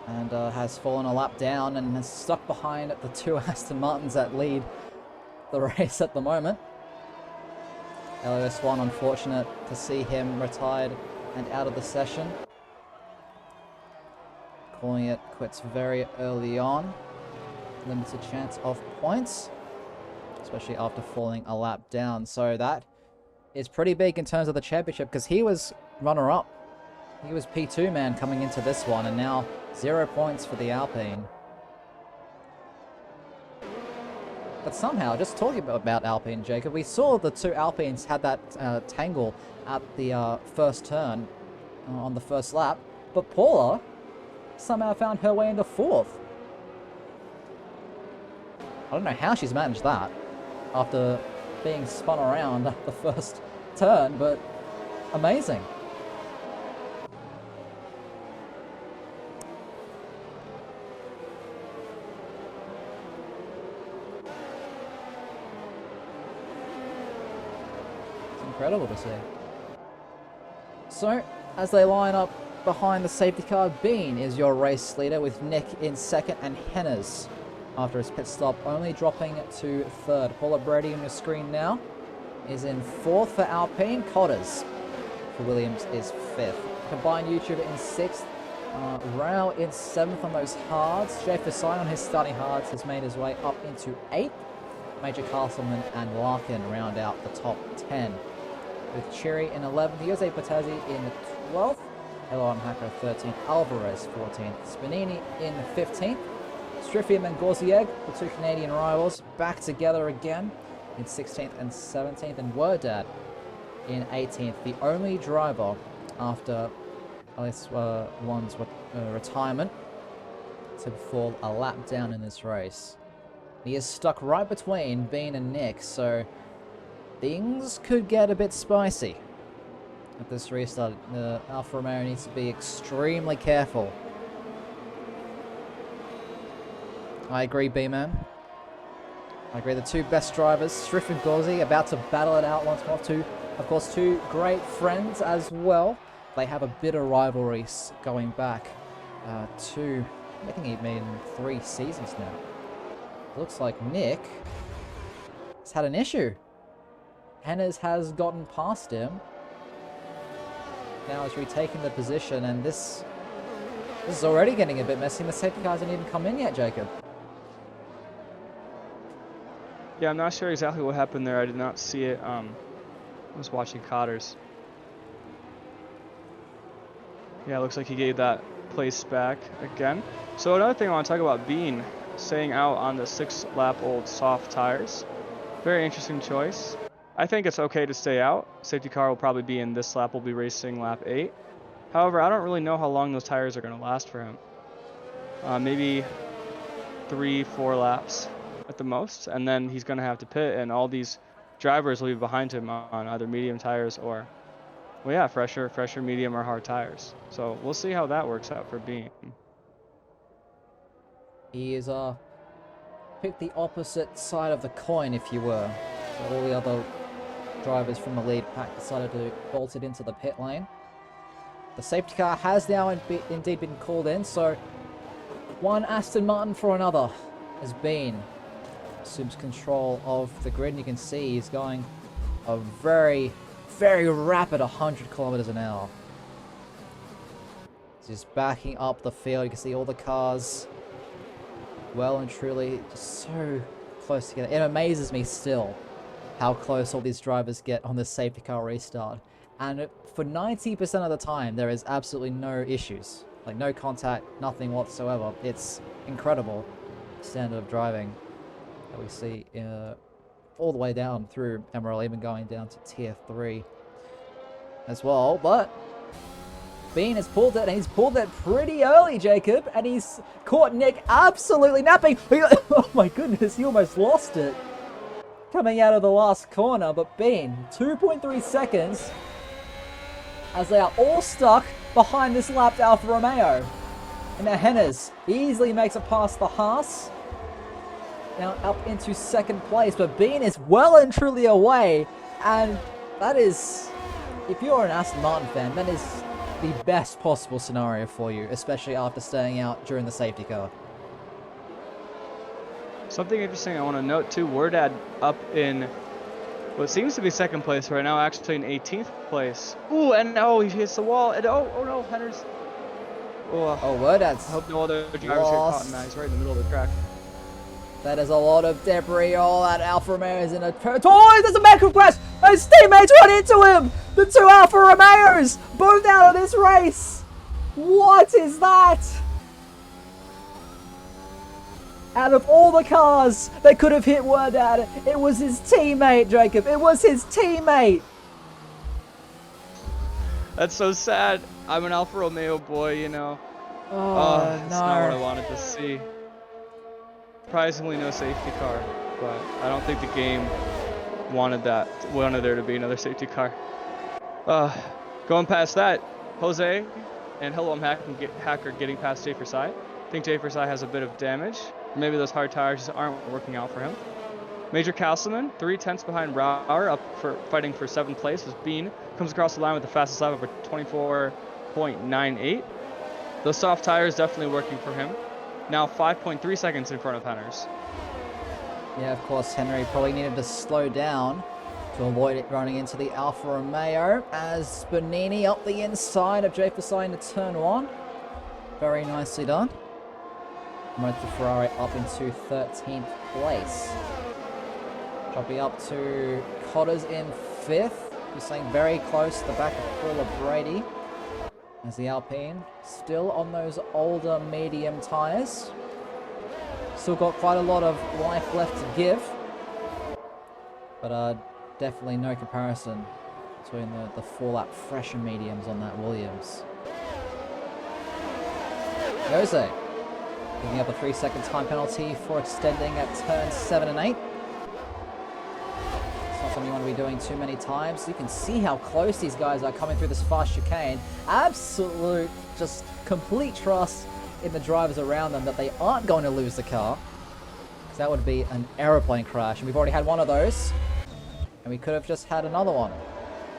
and has fallen a lap down and is stuck behind the 2 Aston Martins that lead the race at the moment. LOS1, unfortunate to see him retired and out of the session. Calling it quits very early on. Limited chance of points, especially after falling a lap down. So that is pretty big in terms of the championship because he was runner-up. He was P2 man coming into this one, and now 0 points for the Alpine. But somehow, just talking about Alpine, Jacob, we saw the 2 Alpines had that tangle at the first turn on the first lap, but Paula somehow found her way into 4th. I don't know how she's managed that after being spun around at the first turn, but amazing. Incredible to see. So, as they line up behind the safety car, Bean is your race leader with Nick in 2nd and Hennes after his pit stop only dropping to 3rd. Paula Brady on your screen now is in 4th for Alpine. Cotters for Williams is 5th. Combined YouTuber in 6th. Rao in 7th on those hards. Jay Fasai on his starting hards has made his way up into 8th. Major Castleman and Larkin round out the top 10. With Cherry in 11th, Jose Patazzi in 12th, Elon Hacker 13th, Alvarez 14th, Spinini in 15th, Strifium and Gorzieg, the 2 Canadian rivals, back together again in 16th and 17th, and Wordad in 18th, the only driver after LS1's retirement to fall a lap down in this race. He is stuck right between Bean and Nick, so things could get a bit spicy at this restart. Alfa Romeo needs to be extremely careful. I agree, B-Man. I agree. The 2 best drivers, Striff and Gauzy, about to battle it out once more. Of course, 2 great friends as well. They have a bitter rivalry going back to, I think it made 3 seasons now. Looks like Nick has had an issue. Hennes has gotten past him. Now he's retaking the position, and this is already getting a bit messy. The safety cars haven't even come in yet, Jacob. Yeah, I'm not sure exactly what happened there. I did not see it. I was watching Cotters. Yeah, it looks like he gave that place back again. So another thing I want to talk about, Bean staying out on the 6-lap-old soft tires. Very interesting choice. I think it's okay to stay out. Safety car will probably be in this lap. We'll be racing lap 8. However, I don't really know how long those tires are going to last for him. Maybe 3-4 laps at the most, and then he's going to have to pit, and all these drivers will be behind him on either medium tires or well, yeah, fresher, medium, or hard tires. So we'll see how that works out for Bean. He is picked the opposite side of the coin, if you were. So all the other drivers from the lead pack decided to bolt it into the pit lane. The safety car has now indeed been called in, so one Aston Martin for another has been assumes control of the grid, and you can see he's going a very, very rapid 100 kilometers an hour. He's just backing up the field. You can see all the cars well and truly just so close together. It amazes me still how close all these drivers get on this safety car restart. And for 90% of the time, there is absolutely no issues. Like, no contact, nothing whatsoever. It's incredible standard of driving that we see all the way down through Emerald, even going down to Tier 3 as well. But Bean has pulled it, and he's pulled it pretty early, Jacob, and he's caught Nick absolutely napping. Oh my goodness, he almost lost it coming out of the last corner. But Bean, 2.3 seconds as they are all stuck behind this lapped Alfa Romeo. And now Hennes easily makes it past the Haas. Now up into second place, but Bean is well and truly away. And that is, if you're an Aston Martin fan, that is the best possible scenario for you, especially after staying out during the safety car. Something interesting I want to note too, Wordad up in what seems to be second place right now, actually in 18th place. Ooh, and he hits the wall, and oh no, Hender's. Oh, Wordad's I hope no other drivers get caught in that. He's right in the middle of the track. That is a lot of debris. All that Alfa Romeo is in a... Oh, there's a macro crash! His teammates run into him! The two Alfa Romeos! Both out of this race! What is that? Out of all the cars that could have hit Wordad, it was his teammate, Jacob. It was his teammate! That's so sad. I'm an Alfa Romeo boy, you know. Oh, no. That's not what I wanted to see. Surprisingly, no safety car, but I don't think the game wanted there to be another safety car. Going past that, Jose and Hello I'm Hacker getting past Jay Forsai. I think Jay Forsai has a bit of damage. Maybe those hard tires just aren't working out for him. Major Castleman, 3/10 behind Rauer, up for fighting for 7th place as Bean comes across the line with the fastest lap of 24.98. Those soft tires definitely working for him. Now 5.3 seconds in front of Henner's. Yeah, of course, Henry probably needed to slow down to avoid it running into the Alfa Romeo as Bernini up the inside of Jay Forsai into turn 1. Very nicely done. Motor Ferrari up into 13th place. Dropping up to Cotters in 5th. He's staying very close to the back of Paula Brady. As the Alpine still on those older medium tyres. Still got quite a lot of life left to give. But definitely no comparison between the 4-lap fresher mediums on that Williams. Jose picking up a 3-second time penalty for extending at turns 7 and 8. It's not something you want to be doing too many times. You can see how close these guys are coming through this fast chicane. Absolute, just complete trust in the drivers around them that they aren't going to lose the car. Because that would be an aeroplane crash. And we've already had one of those. And we could have just had another one.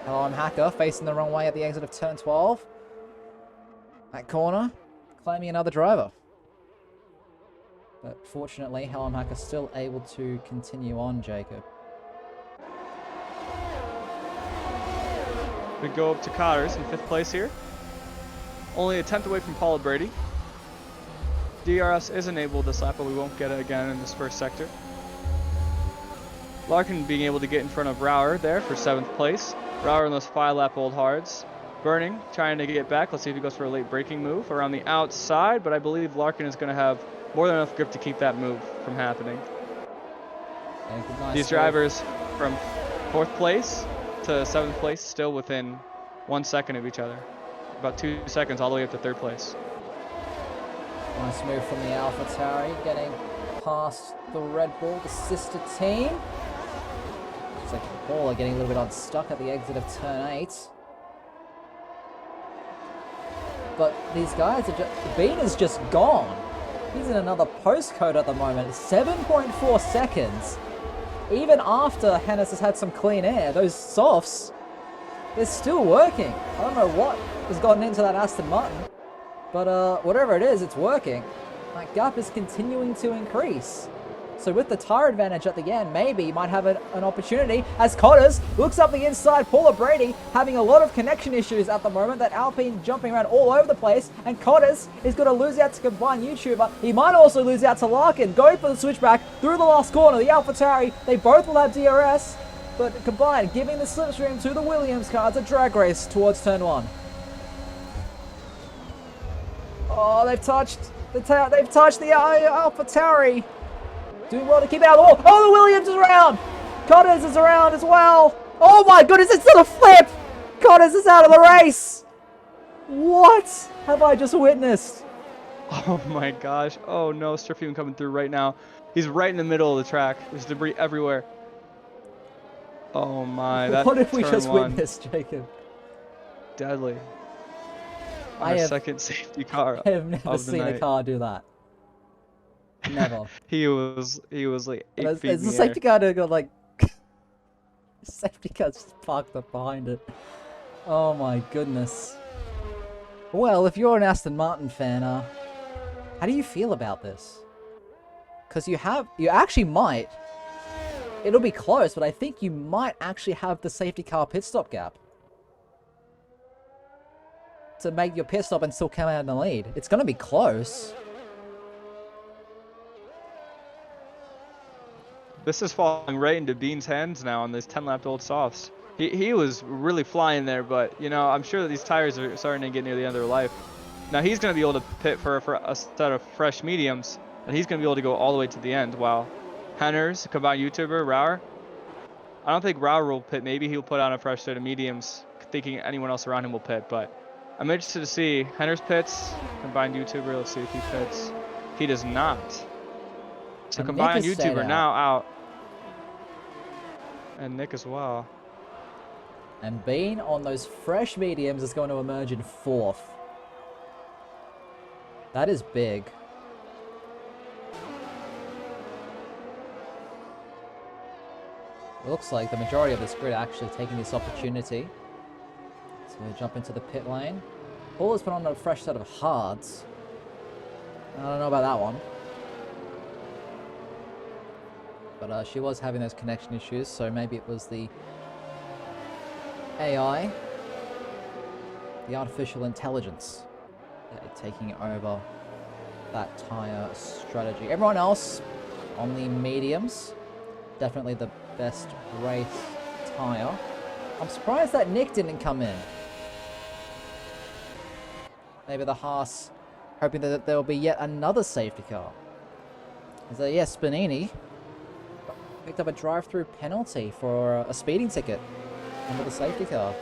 Hello, I'm Hacker, facing the wrong way at the exit of turn 12. That corner, claiming another driver. But fortunately, Helm Hacker still able to continue on, Jacob. We go up to Cotters in 5th place here. Only a 10th away from Paula Brady. DRS is enabled this lap, but we won't get it again in this first sector. Larkin being able to get in front of Rauer there for 7th place. Rauer in those 5-lap old hards. Burning, trying to get back. Let's see if he goes for a late braking move around the outside, but I believe Larkin is going to have more than enough grip to keep that move from happening. These drivers from 4th place to 7th place still within 1 second of each other. About 2 seconds all the way up to 3rd place. Nice move from the AlphaTauri, getting past the Red Bull, the sister team. Looks like Paul are getting a little bit unstuck at the exit of turn 8. But these guys are just... Bean is just gone. He's in another postcode at the moment. 7.4 seconds. Even after Hennis has had some clean air, those softs, they're still working. I don't know what has gotten into that Aston Martin, but whatever it is, it's working. That gap is continuing to increase. So with the tire advantage at the end, maybe you might have an opportunity as Cotters looks up the inside. Paula Brady having a lot of connection issues at the moment. That Alpine jumping around all over the place. And Cotters is going to lose out to combined YouTuber. He might also lose out to Larkin. Going for the switchback through the last corner. The AlphaTauri, they both will have DRS. But combined, giving the slipstream to the Williams car. It's a drag race towards turn 1. Oh, they've touched the AlphaTauri. Doing well to keep out of the wall. Oh, the Williams is around. Cotters is around as well. Oh my goodness, it's still a flip. Cotters is out of the race. What have I just witnessed? Oh my gosh. Oh no, Surfing coming through right now. He's right in the middle of the track. There's debris everywhere. Oh my, that What did we turn just one, witness, Jacob? deadly. I Our have, second safety car I have never of the seen a night. car do that. Never. He was like 8 There's feet in a the air. safety car to go like... safety car's just parked up behind it. Oh my goodness. Well, if you're an Aston Martin fan, how do you feel about this? Because you actually might. It'll be close, but I think you might actually have the safety car pit stop gap to make your pit stop and still come out in the lead. It's going to be close. This is falling right into Bean's hands now on these 10-lapped old softs. He was really flying there, but, you know, I'm sure that these tires are starting to get near the end of their life. Now, he's going to be able to pit for a set of fresh mediums, and he's going to be able to go all the way to the end, while Henners, combined YouTuber, Rauer, I don't think Rauer will pit. Maybe he'll put on a fresh set of mediums, thinking anyone else around him will pit, but I'm interested to see. Henners pits, combined YouTuber, let's see if he pits. He does not. So And combined Nick is stayed YouTuber out. now out. And Nick as well. And Bean on those fresh mediums is going to emerge in 4th. That is big. It looks like the majority of this grid are actually taking this opportunity to jump into the pit lane. Paul has put on a fresh set of hards. I don't know about that one. But she was having those connection issues, so maybe it was the AI, the artificial intelligence, taking over that tire strategy. Everyone else on the mediums, definitely the best race tire. I'm surprised that Nick didn't come in. Maybe the Haas hoping that there will be yet another safety car. So yes, Spanini picked up a drive-through penalty for a speeding ticket under the safety car.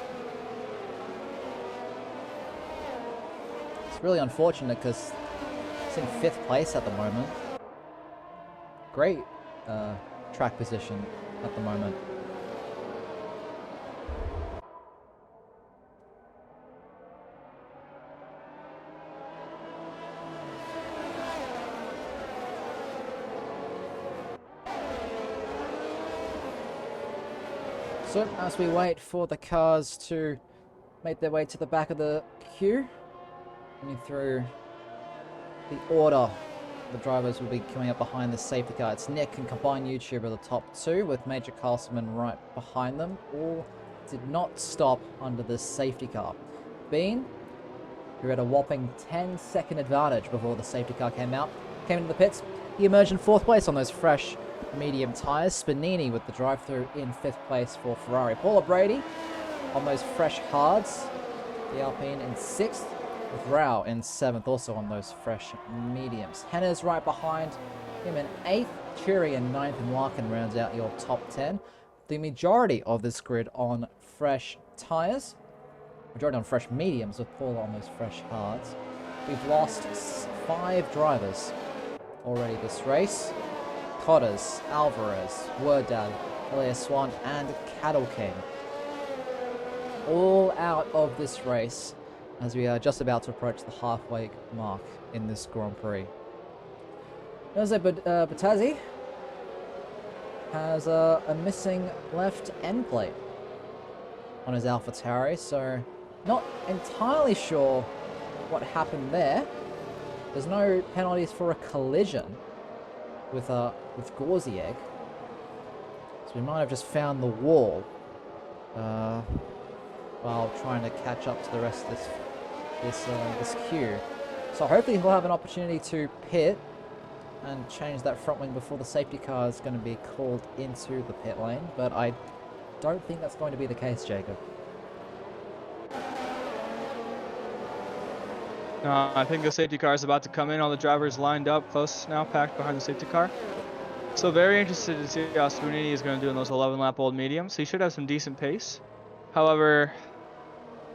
It's really unfortunate because it's in 5th place at the moment. Great track position at the moment. So, as we wait for the cars to make their way to the back of the queue, running through the order, the drivers will be coming up behind the safety car. It's Nick and combined YouTuber the top 2, with Major Castleman right behind them. All did not stop under the safety car. Bean, who had a whopping 10-second advantage before the safety car came into the pits, he emerged in 4th place on those fresh medium tyres. Spanini with the drive-through in 5th place for Ferrari. Paula Brady on those fresh hards. The Alpine in 6th, with Rao in 7th, also on those fresh mediums. Henner's right behind him in 8th. Churi in 9th, and Larkin rounds out your top 10. The majority of this grid on fresh tyres. Majority on fresh mediums, with Paula on those fresh hards. We've lost 5 drivers already this race. Cotters, Alvarez, Wordad, Elias Swan, and Cattle King. All out of this race. as we are just about to approach the halfway mark in this Grand Prix. Jose Batazzi has a missing left end plate on his AlphaTauri, so not entirely sure what happened there. There's no penalties for a collision with Gorzieg, so we might have just found the wall while trying to catch up to the rest of this queue. So hopefully he'll have an opportunity to pit and change that front wing before the safety car is going to be called into the pit lane, but I don't think that's going to be the case, Jacob. No, I think the safety car is about to come in. All the drivers lined up close now, packed behind the safety car. So very interested to see how Spoonini is going to do in those 11-lap-old mediums. He should have some decent pace. However,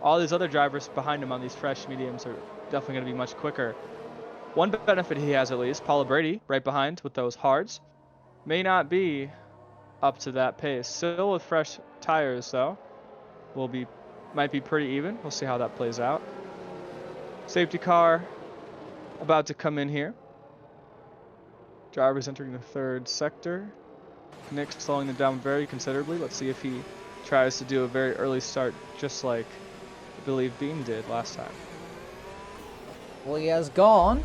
all these other drivers behind him on these fresh mediums are definitely going to be much quicker. One benefit he has, at least, Paula Brady, right behind with those hards, may not be up to that pace. Still with fresh tires, though, might be pretty even. We'll see how that plays out. Safety car about to come in here. Drivers entering the third sector. Nick slowing them down very considerably. Let's see if he tries to do a very early start, just like I believe Bean did last time. Well, he has gone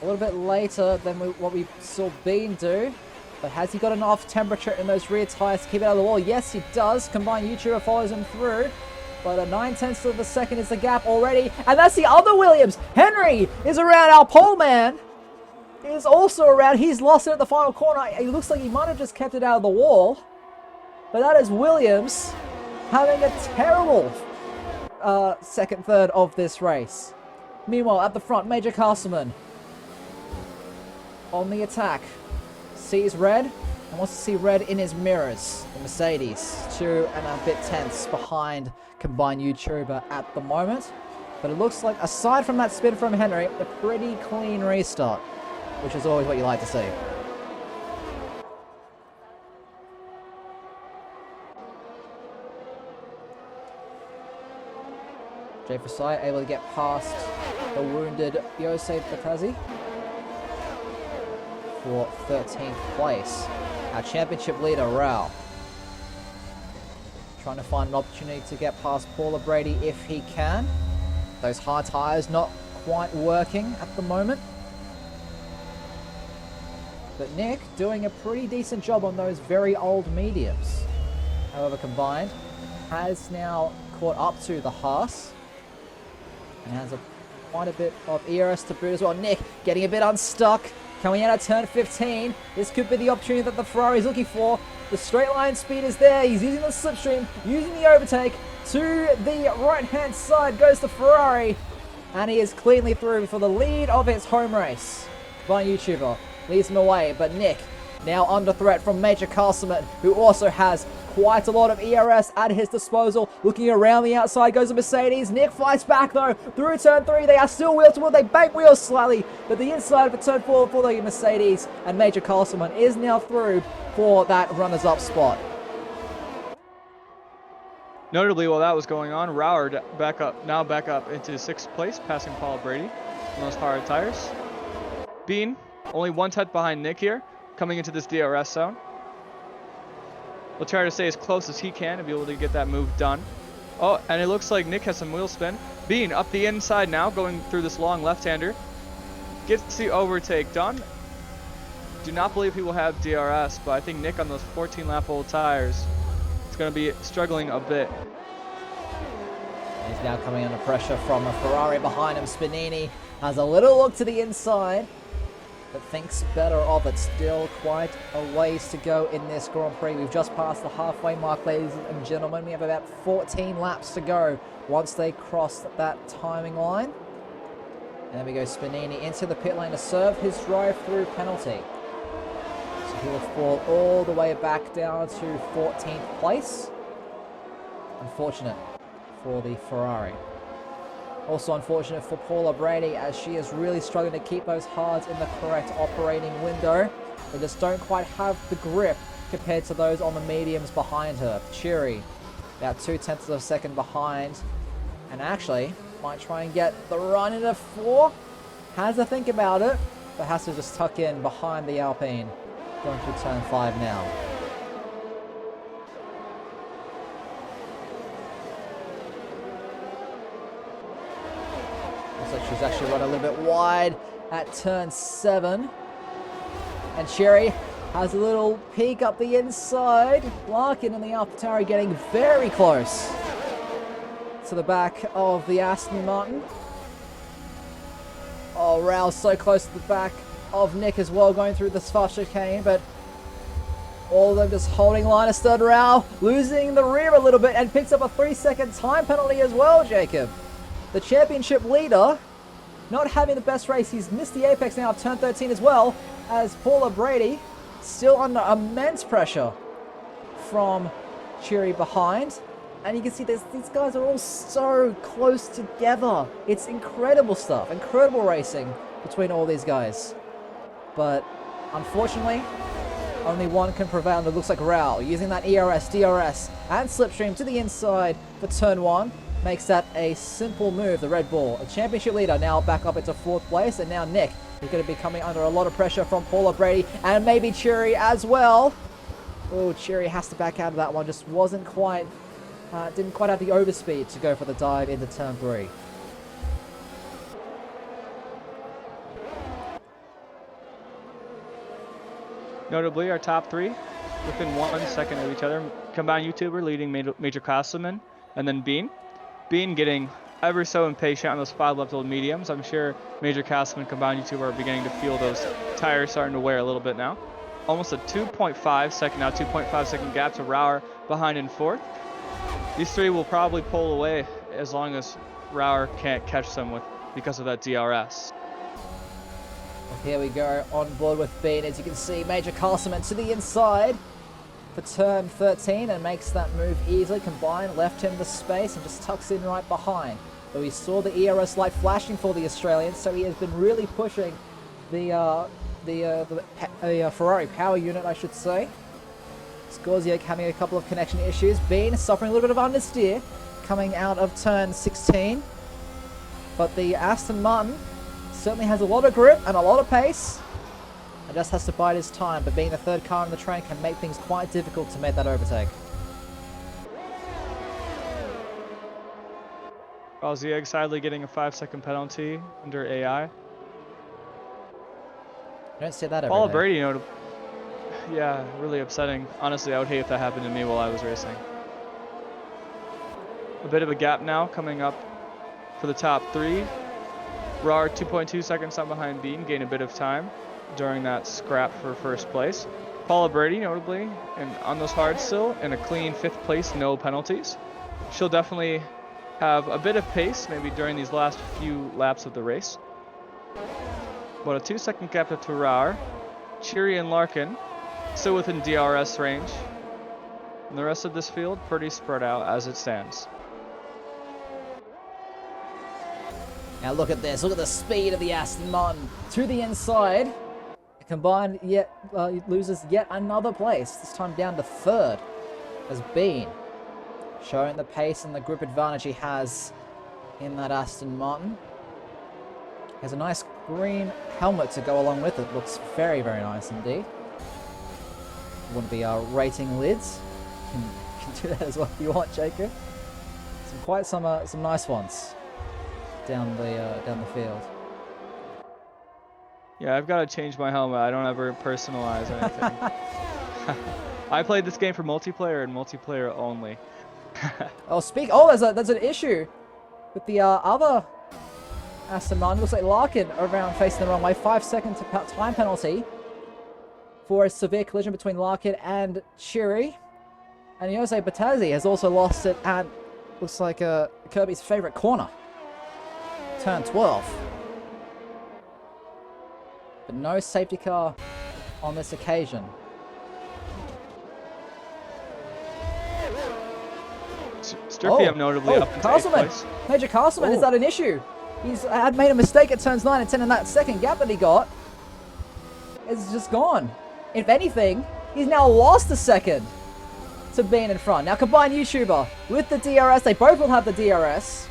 a little bit later than what we saw Bean do. But has he got enough temperature in those rear tires to keep it out of the wall? Yes, he does. Combined YouTuber follows him through. But a 9/10 of a second is the gap already. And that's the other Williams. Henry is around. Our pole man is also around. He's lost it at the final corner. It looks like he might have just kept it out of the wall. But that is Williams having a terrible second third of this race. Meanwhile, at the front, Major Castleman on the attack. Sees red and wants to see red in his mirrors. The Mercedes, 2 and a bit tenths behind combined YouTuber at the moment. But it looks like, aside from that spin from Henry, a pretty clean restart, which is always what you like to see. Jay Fasai able to get past the wounded Jose Batazzi for 13th place. Our championship leader, Rao, trying to find an opportunity to get past Paula Brady if he can. Those hard tires not quite working at the moment. But Nick doing a pretty decent job on those very old mediums. However, combined has now caught up to the Haas and has quite a bit of ERS to boot as well. Nick getting a bit unstuck. Coming out of turn 15, this could be the opportunity that the Ferrari is looking for. The straight line speed is there. He's using the slipstream, using the overtake. To the right-hand side goes the Ferrari. And he is cleanly through for the lead of his home race. By YouTuber leads him away, but Nick now under threat from Major Castleman, who also has quite a lot of ERS at his disposal. Looking around the outside goes the Mercedes. Nick fights back though through turn 3. They are still wheel to wheel. They bank wheels slightly, but the inside of turn 4 for the Mercedes, and Major Castleman is now through for that runners-up spot. Notably, while that was going on, Roward back up into 6th place, passing Paul Brady on those hard tires. Bean only 1/10 behind Nick here, coming into this DRS zone. We'll try to stay as close as he can to be able to get that move done. Oh, and it looks like Nick has some wheel spin. Bean up the inside now, going through this long left-hander. Gets the overtake done. Do not believe he will have DRS, but I think Nick on those 14-lap-old tires is going to be struggling a bit. He's now coming under pressure from a Ferrari behind him. Spinini has a little look to the inside, but thinks better of it. Still quite a ways to go in this Grand Prix. We've just passed the halfway mark, ladies and gentlemen. We have about 14 laps to go once they cross that timing line. And there we go, Spinini into the pit lane to serve his drive-through penalty. So he will fall all the way back down to 14th place. Unfortunate for the Ferrari. Also unfortunate for Paula Brady, as she is really struggling to keep those hards in the correct operating window. They just don't quite have the grip compared to those on the mediums behind her. Cheery, about 0.2 of a second behind. And actually, Might try and get the run in a 4. Has to think about it, but has to just tuck in behind the Alpine. Going through turn 5 now. Looks like she's actually run a little bit wide at turn 7. And Cherry has a little peek up the inside. Larkin and the AlphaTauri getting very close to the back of the Aston Martin. Oh, Rao's so close to the back of Nick as well, going through this fast chicane, but all of them just holding line of stud. Rao losing the rear a little bit and picks up a 3-second time penalty as well, Jacob. The championship leader not having the best race. He's missed the apex now of turn 13 as well, as Paula Brady still under immense pressure from Cheery behind. And you can see these guys are all so close together. It's incredible stuff, incredible racing between all these guys. But unfortunately, only one can prevail, and it looks like Rao using that ERS, DRS, and slipstream to the inside for turn 1. Makes that a simple move, the Red Bull. A championship leader now back up into 4th place, and now Nick is going to be coming under a lot of pressure from Paula Brady, and maybe Cheery as well. Oh, Cheery has to back out of that one, just wasn't quite, didn't quite have the overspeed to go for the dive into turn 3. Notably, our top 3 within 1 second of each other. Combined YouTuber leading Major Costleman, and then Bean. Bean getting ever so impatient on those 5 left old mediums. I'm sure Major Costleman, combined YouTuber, are beginning to feel those tires starting to wear a little bit now. Almost a 2.5 second gap to Rauer behind in 4th. These 3 will probably pull away as long as Rauer can't catch them because of that DRS. Here we go, on board with Bean. As you can see, Major Castleman to the inside for turn 13 and makes that move easily. Combined left him the space and just tucks in right behind. But we saw the ERS light flashing for the Australians, so he has been really pushing the Ferrari power unit, I should say. Scorzio having a couple of connection issues. Bean suffering a little bit of understeer coming out of turn 16. But the Aston Martin certainly has a lot of grip and a lot of pace, and just has to bide his time, but being the 3rd car in the train can make things quite difficult to make that overtake. Zieg sadly getting a 5-second penalty under AI. You don't see that every Paula day. Brady, yeah, really upsetting. Honestly, I would hate if that happened to me while I was racing. A bit of a gap now coming up for the top 3. Rar 2.2 seconds on behind Bean, gain a bit of time during that scrap for 1st place. Paula Brady, notably, and on those hards still, in a clean 5th place, no penalties. She'll definitely have a bit of pace, maybe during these last few laps of the race. But a 2-second gap to Rar. Cheery and Larkin still within DRS range. And the rest of this field pretty spread out as it stands. Now look at this, look at the speed of the Aston Martin to the inside. Combined yet loses yet another place, this time down to 3rd as Bean, showing the pace and the grip advantage he has in that Aston Martin. He has a nice green helmet to go along with it, looks very, very nice indeed. Wouldn't be rating lids, you can do that as well if you want, Jacob. Some nice ones down the field. Yeah, I've got to change my helmet. I don't ever personalize anything. I played this game for multiplayer and multiplayer only. There's an issue with the other Aston Martin. Looks like Larkin around facing the wrong way. 5-second time penalty for a severe collision between Larkin and Cheery. And Jose Batazzi has also lost it at, looks like Kirby's favorite corner. Turn 12. But no safety car on this occasion. Sturfie notably up into 8th place. Major Castleman, is that an issue? He's had made a mistake at turns 9 and 10, and that 2nd gap that he got is just gone. If anything, he's now lost a 2nd to being in front. Now combined YouTuber with the DRS, they both will have the DRS.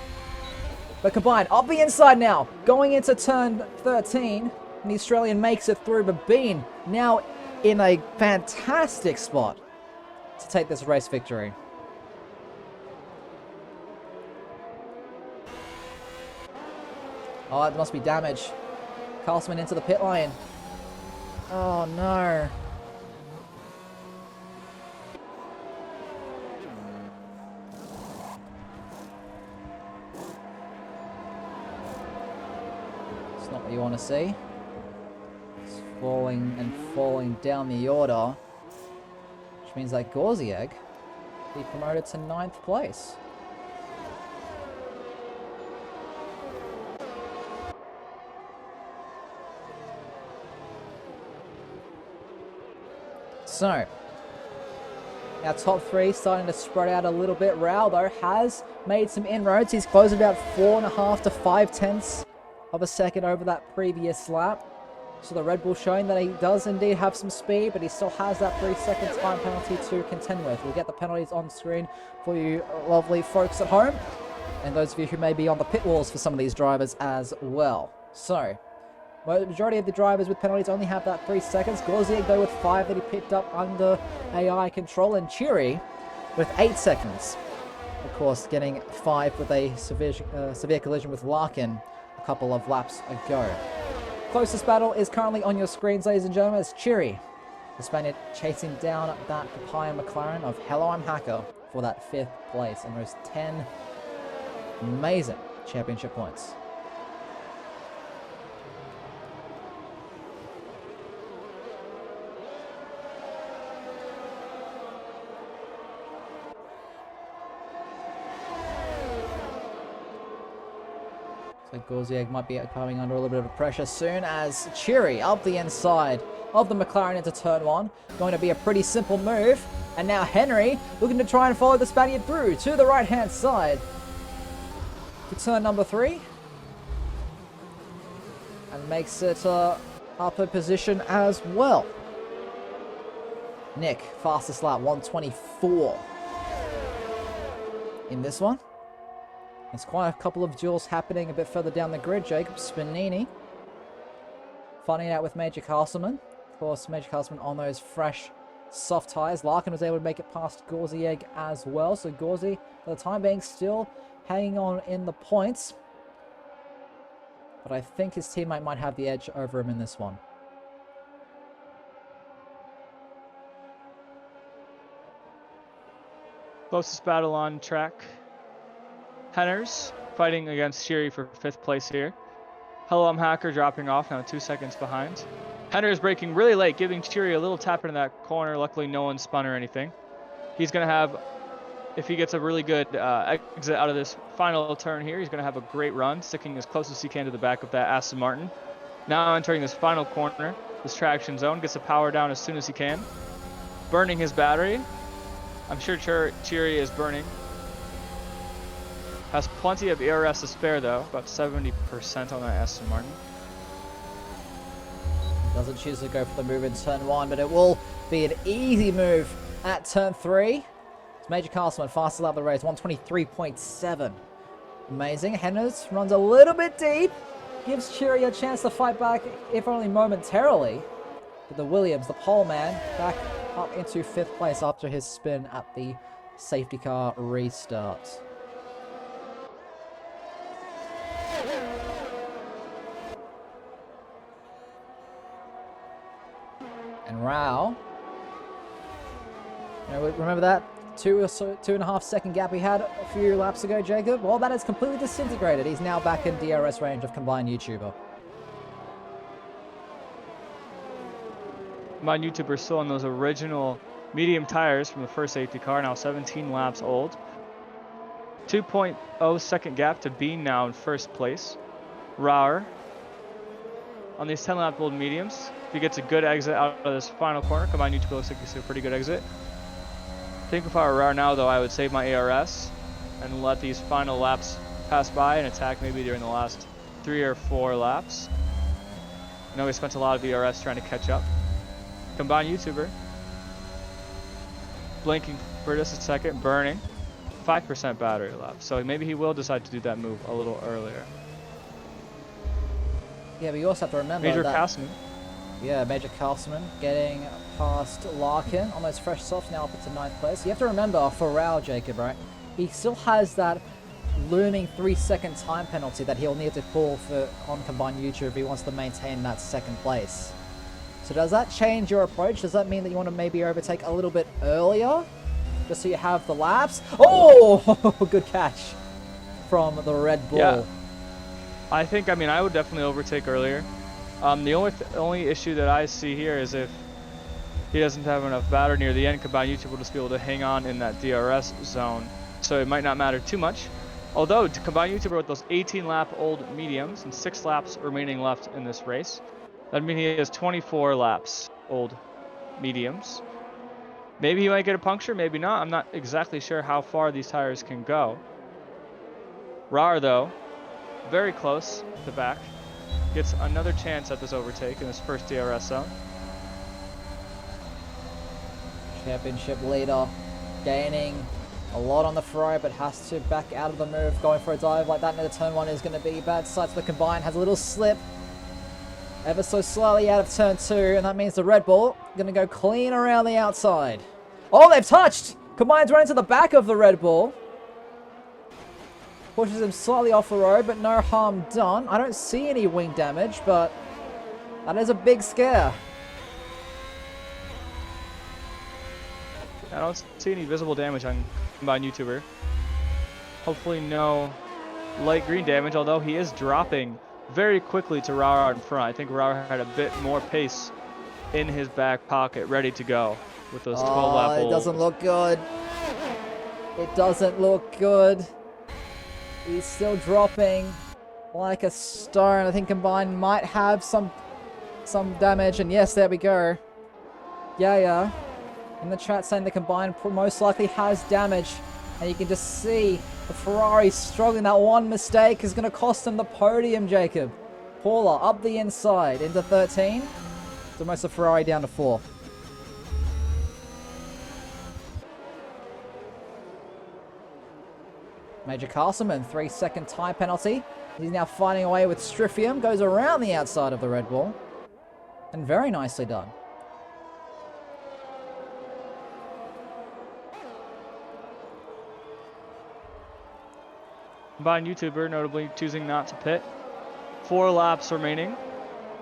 But combined, up the inside now, going into turn 13. And the Australian makes it through, but Bean now in a fantastic spot to take this race victory. Oh, it must be damage. Carlsman into the pit lane. Oh no. It's not what you want to see. It's falling and falling down the order, which means that Gorzieg be promoted to 9th place. So, our top 3 starting to spread out a little bit. Rao, though, has made some inroads. He's closed about 4.5 to 5 tenths of a second over that previous lap. So the Red Bull showing that he does indeed have some speed, but he still has that 3-second time penalty to contend with. We'll get the penalties on screen for you lovely folks at home, and those of you who may be on the pit walls for some of these drivers as well. So, the majority of the drivers with penalties only have that 3 seconds. Gorzieg, though, with 5 that he picked up under AI control, and Chiri with 8 seconds. Of course, getting 5 with a severe collision with Larkin a couple of laps ago. Closest battle is currently on your screens, ladies and gentlemen. It's Chiri, the Spaniard, chasing down that Papaya McLaren of Hello I'm Hacker for that 5th place and those 10 amazing championship points. So Gorzieg might be coming under a little bit of pressure soon as Chiri up the inside of the McLaren into turn 1. Going to be a pretty simple move. And now Henry looking to try and follow the Spaniard through to the right-hand side to turn number 3. And makes it up a position as well. Nick, fastest lap, 124 in this one. There's quite a couple of duels happening a bit further down the grid. Jacob Spinini finding out with Major Castleman. Of course, Major Castleman on those fresh, soft tyres. Larkin was able to make it past Gorzieg as well. So Gorzi, for the time being, still hanging on in the points. But I think his teammate might have the edge over him in this one. Closest battle on track. Henners fighting against Chiri for 5th place here. Hello, I'm Hacker dropping off now 2 seconds behind. Henners braking really late, giving Chiri a little tap into that corner. Luckily, no one spun or anything. He's going to have, if he gets a really good exit out of this final turn here, he's going to have a great run, sticking as close as he can to the back of that Aston Martin. Now entering this final corner, this traction zone, gets the power down as soon as he can. Burning his battery. I'm sure Chiri is burning. Has plenty of ERS to spare though, about 70% on that Aston Martin. Doesn't choose to go for the move in turn 1, but it will be an easy move at turn 3. It's Major Castleman, fastest lap of the race, 123.7. Amazing. Henners runs a little bit deep, gives Chiri a chance to fight back, if only momentarily. But the Williams, the pole man, back up into 5th place after his spin at the safety car restart. And Rao, remember that 2.5 second gap he had a few laps ago, Jacob? Well, that is completely disintegrated. He's now back in DRS range of combined YouTuber. Combined YouTuber still on those original medium tires from the first safety car, now 17 laps old. 2.0 second gap to Bean now in 1st place. Rauer on these 10 lap old mediums. If he gets a good exit out of this final corner, combined YouTube looks like it's a pretty good exit. I think if I were Rauer now, though, I would save my ARS and let these final laps pass by and attack maybe during the last 3 or 4 laps. I know we spent a lot of ERS trying to catch up. Combined YouTuber. Blinking for just a second, burning. 5% battery left. So maybe he will decide to do that move a little earlier. Yeah, but you also have to remember Major that... Castleman. Yeah, Major Castleman getting past Larkin on those fresh softs, now up into 9th place. You have to remember, for Rao, Jacob, right? He still has that looming 3-second time penalty that he'll need to pull for on Combined YouTube if he wants to maintain that 2nd place. So does that change your approach? Does that mean that you want to maybe overtake a little bit earlier? Just so you have the laps? Oh! Good catch from the Red Bull. Yeah. I think, I would definitely overtake earlier. The only issue that I see here is if he doesn't have enough battery near the end, Combined YouTube will just be able to hang on in that DRS zone. So it might not matter too much. Although, to Combined YouTuber with those 18-lap old mediums and 6 laps remaining left in this race, that means he has 24 laps old mediums. Maybe he might get a puncture, maybe not. I'm not exactly sure how far these tires can go. Rar, though, very close at the back, gets another chance at this overtake in his first DRS zone. Championship leader gaining a lot on the Ferrari, but has to back out of the move. Going for a dive like that into turn 1 is going to be bad sides for the Combined. Has a little slip ever so slightly out of turn 2, and that means the Red Bull going to go clean around the outside. Oh, they've touched! Combined's running to the back of the Red Bull. Pushes him slightly off the road, but no harm done. I don't see any wing damage, but that is a big scare. I don't see any visible damage on Combined YouTuber. Hopefully no light green damage, although he is dropping very quickly to Rauer in front. I think Rauer had a bit more pace in his back pocket, ready to go with those 12-lap olds. It doesn't look good. It doesn't look good. He's still dropping like a stone. I think Combined might have some damage, and yes, there we go. Yeah. In the chat saying the Combined most likely has damage, and you can just see the Ferrari struggling. That one mistake is going to cost him the podium, Jacob. Paula up the inside into 13. So most of Ferrari down to 4. Major Castleman, 3-second time penalty. He's now fighting away with Stryfium. Goes around the outside of the Red Bull. And very nicely done. Combined YouTuber notably choosing not to pit. 4 laps remaining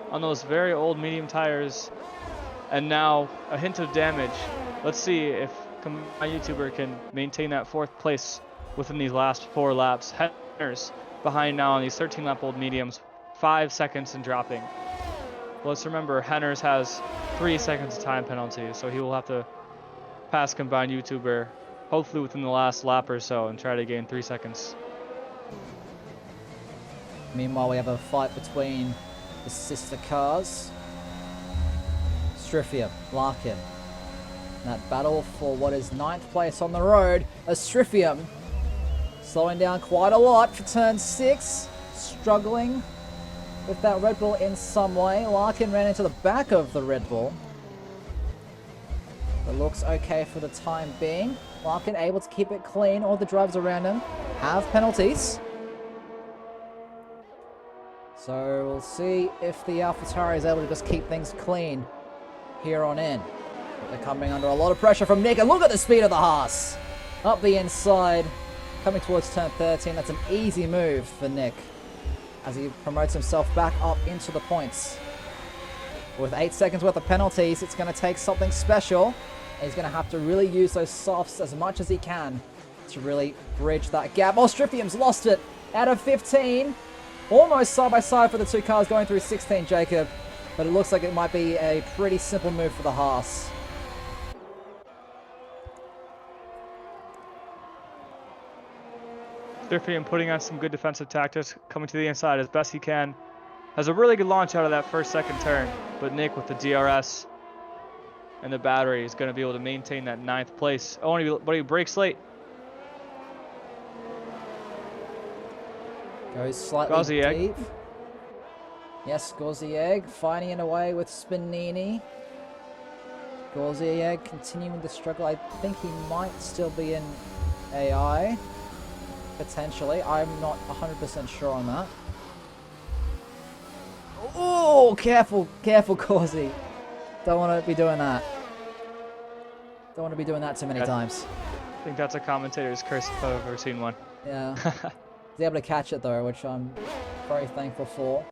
on those very old medium tires, and now a hint of damage. Let's see if Combined YouTuber can maintain that 4th place within these last 4 laps. Henner's behind now on these 13-lap old mediums, 5 seconds and dropping. Let's remember, Henner's has 3 seconds of time penalty, so he will have to pass Combined YouTuber hopefully within the last lap or so and try to gain 3 seconds. Meanwhile, we have a fight between the sister cars. Stryfium, Larkin. That battle for what is 9th place on the road. As Stryfium slowing down quite a lot for turn 6. Struggling with that Red Bull in some way. Larkin ran into the back of the Red Bull. It looks okay for the time being. Larkin able to keep it clean. All the drivers around him have penalties. So we'll see if the AlphaTauri is able to just keep things clean here on in. They're coming under a lot of pressure from Nick, and look at the speed of the Haas. Up the inside, coming towards turn 13. That's an easy move for Nick as he promotes himself back up into the points. With 8 seconds worth of penalties, it's going to take something special. He's going to have to really use those softs as much as he can to really bridge that gap. Oh, Stryfium's lost it out of 15. Almost side by side for the 2 cars going through 16, Jacob. But it looks like it might be a pretty simple move for the Haas. Stryfium putting on some good defensive tactics, coming to the inside as best he can. Has a really good launch out of that first, second turn. But Nick with the DRS and the battery is going to be able to maintain that 9th place. Oh, but he breaks late. Goes slightly Gauzy deep. Yes, Gauzy fighting it away with Spinini. Gauzy continuing to struggle. I think he might still be in AI, potentially. I'm not 100% sure on that. Oh, careful, careful, Causey. Don't want to be doing that. Don't want to be doing that too many times. I think that's a commentator's curse if I've ever seen one. Yeah. He's able to catch it though, which I'm very thankful for.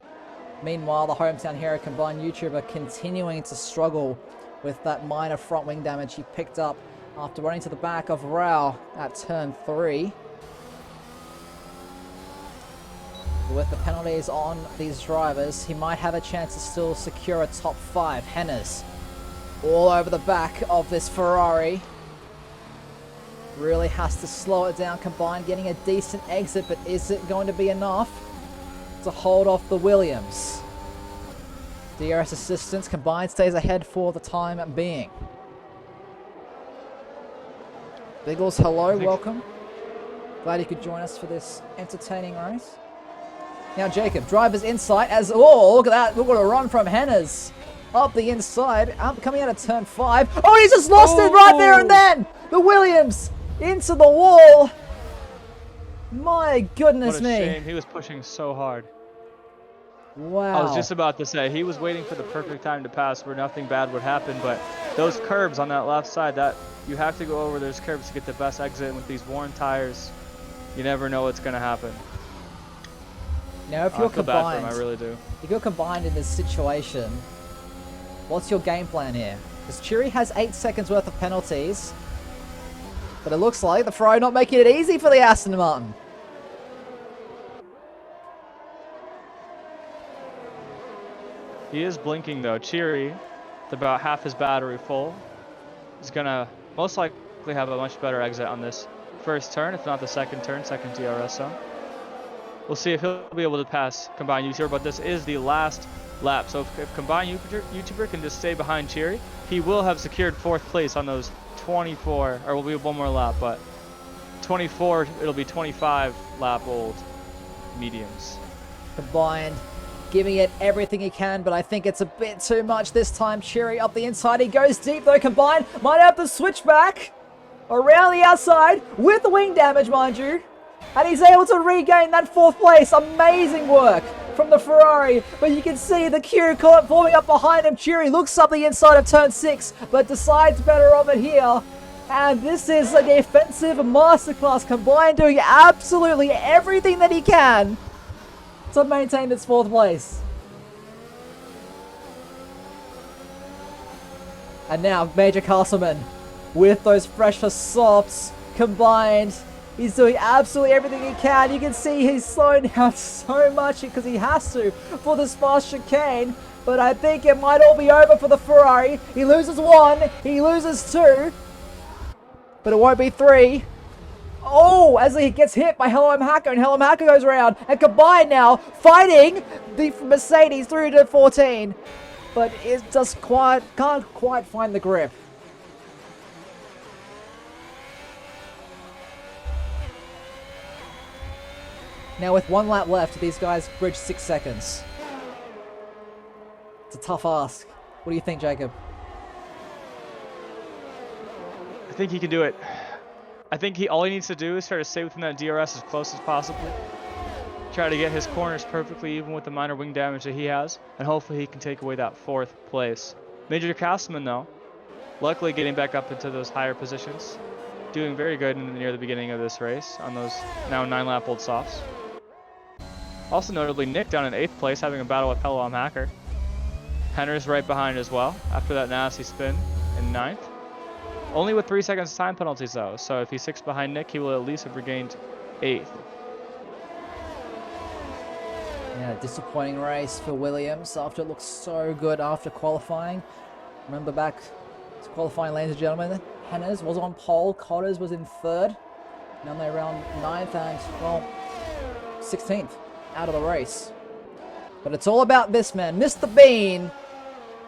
Meanwhile, the hometown hero combined YouTuber continuing to struggle with that minor front wing damage he picked up after running to the back of Rao at turn 3. With the penalties on these drivers, he might have a chance to still secure a top 5. Hennes all over the back of this Ferrari. Really has to slow it down. Combined getting a decent exit, but is it going to be enough to hold off the Williams? DRS assistance. Combined stays ahead for the time being. Biggles, hello, welcome. Glad you could join us for this entertaining race. Now Jacob, driver's insight as, oh, look at that. Look at a run from Hennes. Up the inside, coming out of turn 5. Oh, he's just lost it right there and then. The Williams into the wall. My goodness me. What a shame. He was pushing so hard. Wow. I was just about to say, he was waiting for the perfect time to pass where nothing bad would happen, but those curbs on that left side, that you have to go over those curbs to get the best exit. And with these worn tires, you never know what's going to happen. Now, if you're combined, I really do. If you're combined in this situation, what's your game plan here? Because Chiri has 8 seconds worth of penalties, but it looks like the Ferrari not making it easy for the Aston Martin. He is blinking though. Chiri, with about half his battery full, is gonna most likely have a much better exit on this first turn, if not the second turn, second DRS zone. We'll see if he'll be able to pass Combined YouTuber, but this is the last lap. So if Combined YouTuber can just stay behind Chiri, he will have secured 4th place on those 24, or will be one more lap, but 24, it'll be 25 lap old mediums. Combined, giving it everything he can, but I think it's a bit too much this time. Chiri up the inside, he goes deep though. Combined might have to switch back around the outside with the wing damage, mind you. And he's able to regain that 4th place. Amazing work from the Ferrari. But you can see the queue forming up behind him. Chiri looks up the inside of turn 6, but decides better of it here. And this is a defensive masterclass. Combined doing absolutely everything that he can to maintain its 4th place. And now Major Castleman with those fresher softs. Combined, he's doing absolutely everything he can. You can see he's slowing down so much because he has to for this fast chicane. But I think it might all be over for the Ferrari. He loses 1, he loses 2, but it won't be 3. Oh, as he gets hit by Hello I'm Hacker, and Hello I'm Hacker goes around. And Combined now fighting the Mercedes through to 14, but it just can't quite find the grip. Now with 1 lap left, these guys bridge 6 seconds. It's a tough ask. What do you think, Jacob? I think he can do it. I think all he needs to do is try to stay within that DRS as close as possible. Try to get his corners perfectly, even with the minor wing damage that he has, and hopefully he can take away that 4th place. Major Castleman, though, luckily getting back up into those higher positions, doing very good near the beginning of this race on those now 9-lap-old softs. Also notably, Nick down in 8th place, having a battle with Hello I'm Hacker. Henner's right behind as well, after that nasty spin in 9th. Only with 3 seconds time penalties though, so if he's 6 behind Nick, he will at least have regained 8th. Yeah, disappointing race for Williams after it looked so good after qualifying. Remember back to qualifying, ladies and gentlemen, Hennes was on pole, Cotters was in 3rd. Now they're around 9th and, well, 16th out of the race. But it's all about this man, Mr. Bean,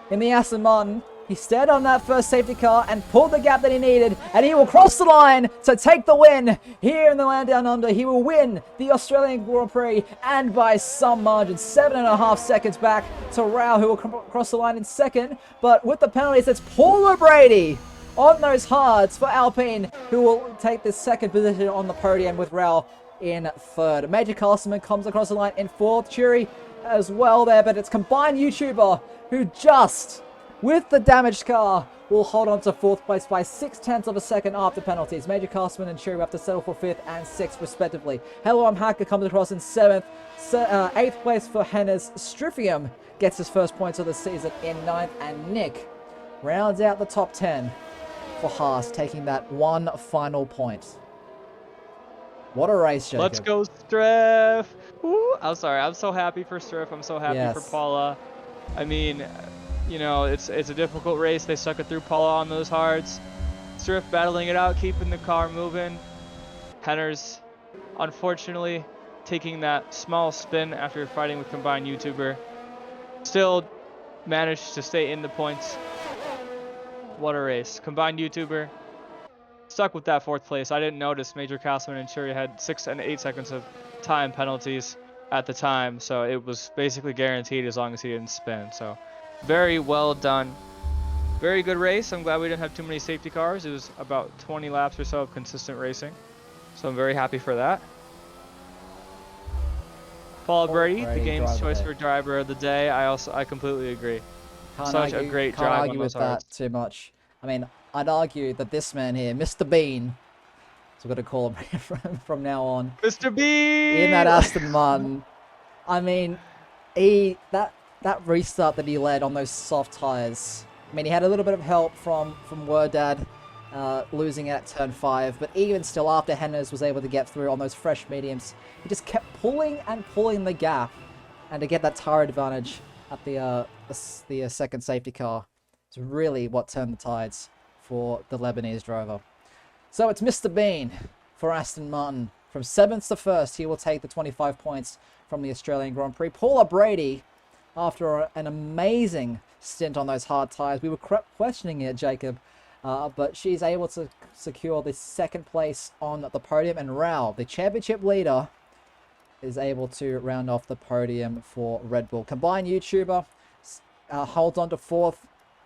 in the Aston Martin. He stayed on that first safety car and pulled the gap that he needed, and he will cross the line to take the win here in the Land Down Under. He will win the Australian Grand Prix, and by some margin, 7.5 seconds back to Rao, who will cross the line in 2nd. But with the penalties, it's Paul O'Brady on those hards for Alpine, who will take the second position on the podium with Raul in third. Major Castleman comes across the line in fourth. Churi as well there, but it's combined YouTuber who just, with the damaged car, will hold on to fourth place by 0.6 of a second after penalties. Major Castleman and Churi will have to settle for fifth and sixth respectively. Hello, I'm Hacker comes across in seventh. Eighth place for Hennes. Striffium gets his first points of the season in ninth, and Nick rounds out the top 10 for Haas, taking that one final point. What a race, Jacob. Let's go, Striff. Woo. I'm sorry. I'm so happy for Striff. I'm so happy for Paula. I mean, you know, it's a difficult race. They stuck it through Paula on those hards. Striff battling it out, keeping the car moving. Henners, unfortunately, taking that small spin after fighting with combined YouTuber. Still managed to stay in the points. What a race. Combined YouTuber stuck with that fourth place. I didn't notice Major Castleman and Churi had 6 and 8 seconds of time penalties at the time, so it was basically guaranteed as long as he didn't spin. So very well done. Very good race. I'm glad we didn't have too many safety cars. It was about 20 laps or so of consistent racing, so I'm very happy for that. Paul Brady, the game's choice for driver of the day. I completely agree. Such a great drive. Can't argue with that too much. I mean, I'd argue that this man here, Mr. Bean, so we're going to call him from now on. Mr. Bean! In that Aston Martin. I mean, that restart that he led on those soft tyres. I mean, he had a little bit of help from Werdad losing at turn 5, but even still, after Hennes was able to get through on those fresh mediums, he just kept pulling and pulling the gap, and to get that tyre advantage at the second safety car. It's really what turned the tides for the Lebanese driver. So it's Mr. Bean for Aston Martin. From 7th to 1st, he will take the 25 points from the Australian Grand Prix. Paula Brady, after an amazing stint on those hard tyres, we were questioning it, Jacob, but she's able to secure the second place on the podium, and Raul, the championship leader, is able to round off the podium for Red Bull. Combined YouTuber holds on to 4th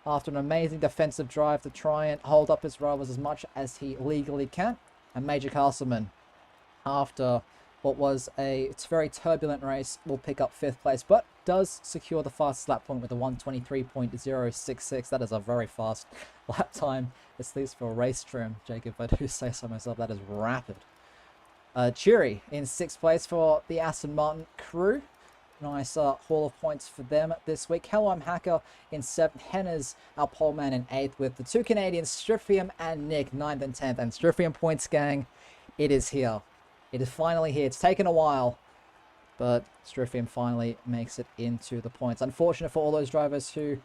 after an amazing defensive drive to try and hold up his rivals as much as he legally can. And Major Castleman, after what was a very turbulent race, will pick up 5th place, but does secure the fastest lap point with a 1:23.066. That is a very fast lap time, at least for a race trim, Jacob, if I do say so myself. That is rapid. Churi in 6th place for the Aston Martin crew. Nice haul of points for them this week. Hello, I'm Hacker in 7th. Hennes, our pole man, in 8th, with the 2 Canadians, Striffium and Nick, 9th and 10th. And Striffium points, gang, it is here. It is finally here. It's taken a while, but Striffium finally makes it into the points. Unfortunate for all those drivers who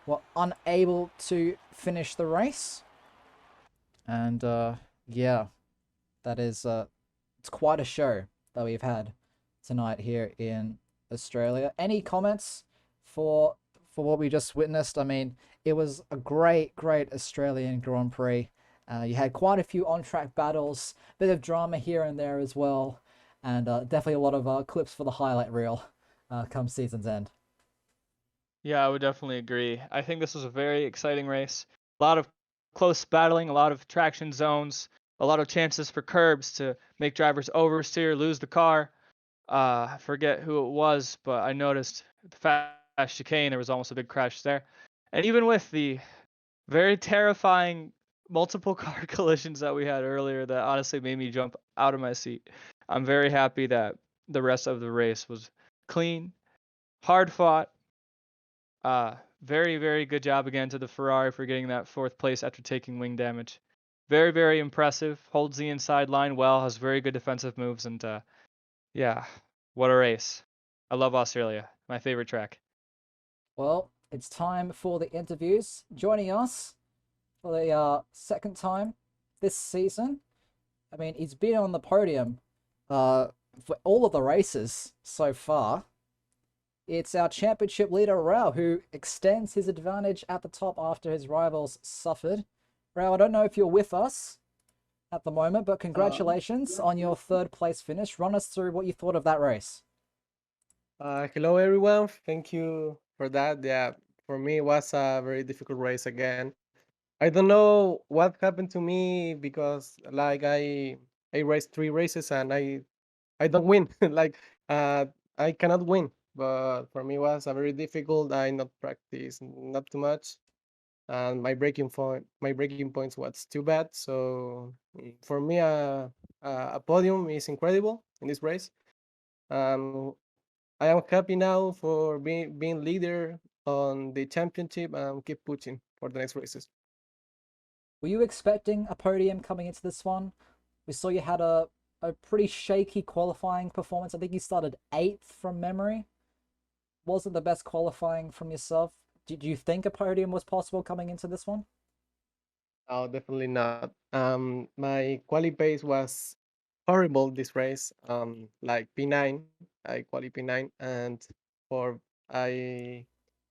were unable to finish the race. And yeah, that is it's quite a show that we've had tonight here in Australia. Any comments for what we just witnessed? I mean, it was a great Australian Grand Prix. You had quite a few on-track battles, bit of drama here and there as well, and definitely a lot of clips for the highlight reel come season's end. Yeah, I would definitely agree. I think this was a very exciting race. A lot of close battling, a lot of traction zones, a lot of chances for curbs to make drivers oversteer, lose the car. I forget who it was, but I noticed the fast chicane, there was almost a big crash there. And even with the very terrifying multiple car collisions that we had earlier, that honestly made me jump out of my seat, I'm very happy that the rest of the race was clean, hard fought. Very good job again to the Ferrari for getting that 4th place after taking wing damage. Very impressive. Holds the inside line well, has very good defensive moves, and yeah, what a race. I love Australia. My favorite track. Well, it's time for the interviews. Joining us for the second time this season. I mean, he's been on the podium for all of the races so far. It's our championship leader, Raul, who extends his advantage at the top after his rivals suffered. Raul, I don't know if you're with us at the moment, but congratulations on your 3rd place finish. Run us through what you thought of that race. Hello, everyone. Thank you for that. Yeah, for me, it was a very difficult race again. I don't know what happened to me because like I raced 3 races and I don't win. Like I cannot win. But for me was a very difficult. I not practice not too much, and my breaking points was too bad. So for me, a podium is incredible in this race. Um, I am happy now for being leader on the championship and keep pushing for the next races. Were you expecting a podium coming into this one? We saw you had a pretty shaky qualifying performance. I think you started 8th from memory. Wasn't the best qualifying from yourself. Did you think a podium was possible coming into this one? Oh, definitely not. My quali pace was horrible this race. Like P9, I quali P9, and for I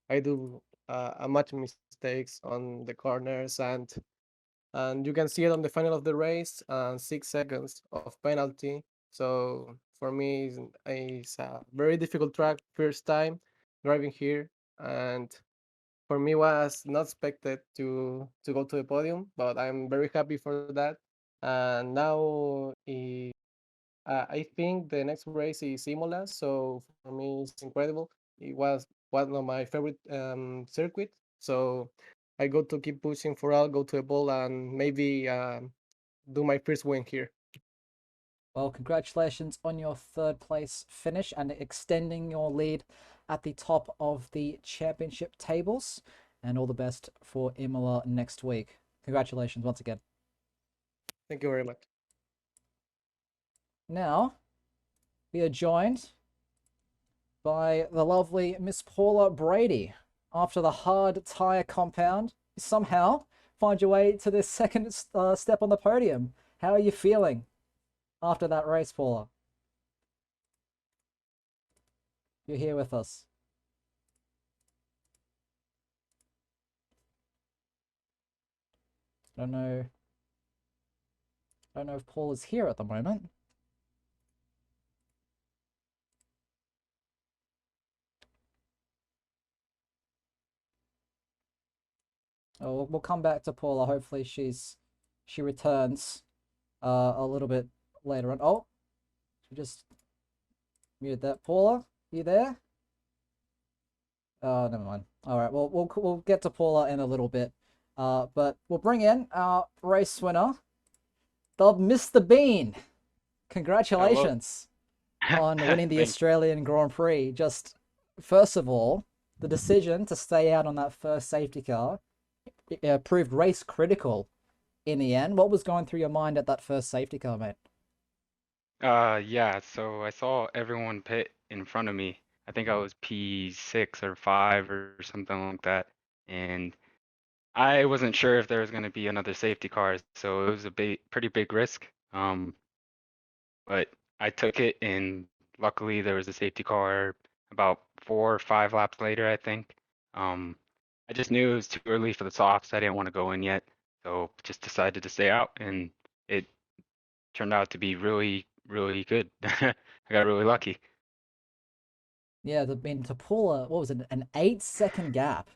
I do a much mistakes on the corners, and you can see it on the final of the race, 6 seconds of penalty. So for me, it's a very difficult track. First time driving here, and for me was not expected to go to the podium, but I'm very happy for that. And now I think the next race is Imola, so for me it's incredible. It was one of my favorite circuit, so I go to keep pushing for all, go to the ball, and maybe do my first win here. Well, congratulations on your 3rd place finish and extending your lead at the top of the championship tables. And all the best for Imola next week. Congratulations once again. Thank you very much. Now, we are joined by the lovely Miss Paula Brady. After the hard tyre compound, you somehow find your way to this second step on the podium. How are you feeling after that race, Paula? You're here with us. I don't know if Paula's here at the moment. Oh, we'll come back to Paula. Hopefully she returns a little bit later on. Oh, she just muted that. Paula, you there? Oh, never mind. All right, well we'll get to Paula in a little bit. But we'll bring in our race winner, the Mr. Bean. Hello. Congratulations on winning the Thank Australian Grand Prix. Just first of all, the decision to stay out on that first safety car proved race critical in the end. What was going through your mind at that first safety car, mate? Yeah, so I saw everyone pit in front of me. I think I was P6 or 5 or something like that. And I wasn't sure if there was going to be another safety car, so it was a pretty big risk. But I took it, and luckily there was a safety car about 4 or 5 laps later, I think. I just knew it was too early for the softs. I didn't want to go in yet, so just decided to stay out, and it turned out to be really, really good. I got really lucky. Yeah, to pull what was it, an 8-second gap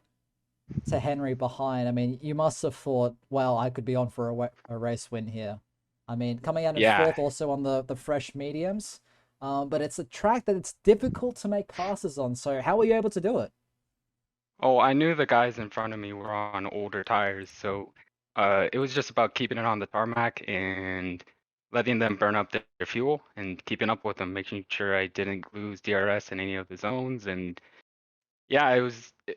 to Henry behind. I mean, you must have thought, wow, I could be on for a race win here. I mean, coming out in Yeah. 4th also on the fresh mediums. But it's a track that it's difficult to make passes on. So how were you able to do it? Oh, I knew the guys in front of me were on older tires, so it was just about keeping it on the tarmac and letting them burn up their fuel and keeping up with them, making sure I didn't lose DRS in any of the zones. And yeah,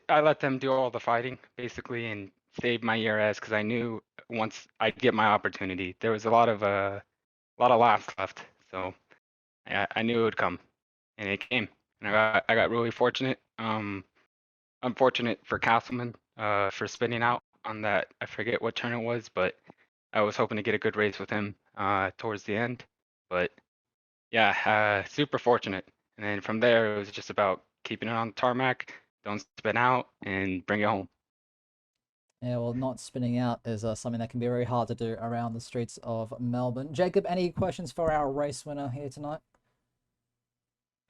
I let them do all the fighting basically and save my ERS because I knew once I'd get my opportunity. There was a lot of laps left, so I knew it would come, and it came. And I got really fortunate. Unfortunate for Castleman for spinning out on that. I forget what turn it was, but I was hoping to get a good race with him towards the end. But yeah, super fortunate. And then from there, it was just about keeping it on the tarmac, don't spin out, and bring it home. Yeah, well, not spinning out is something that can be very hard to do around the streets of Melbourne. Jacob, any questions for our race winner here tonight?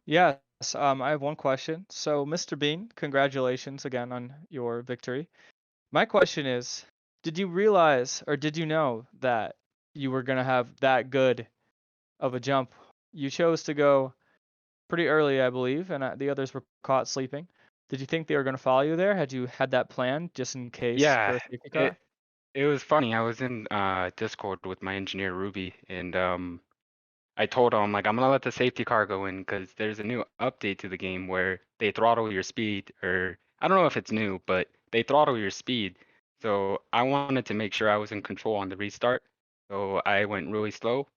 Yes, I have one question. So, Mr. Bean, congratulations again on your victory. My question is, did you realize or did you know that you were gonna have that good of a jump? You chose to go pretty early, I believe, and the others were caught sleeping. Did you think they were gonna follow you there? Had you had that plan just in case for Yeah, a safety car? it was funny. I was in Discord with my engineer Ruby, and I told him like I'm gonna let the safety car go in because there's a new update to the game where they throttle your speed, or I don't know if it's new, but they throttle your speed. So I wanted to make sure I was in control on the restart. So I went really slow,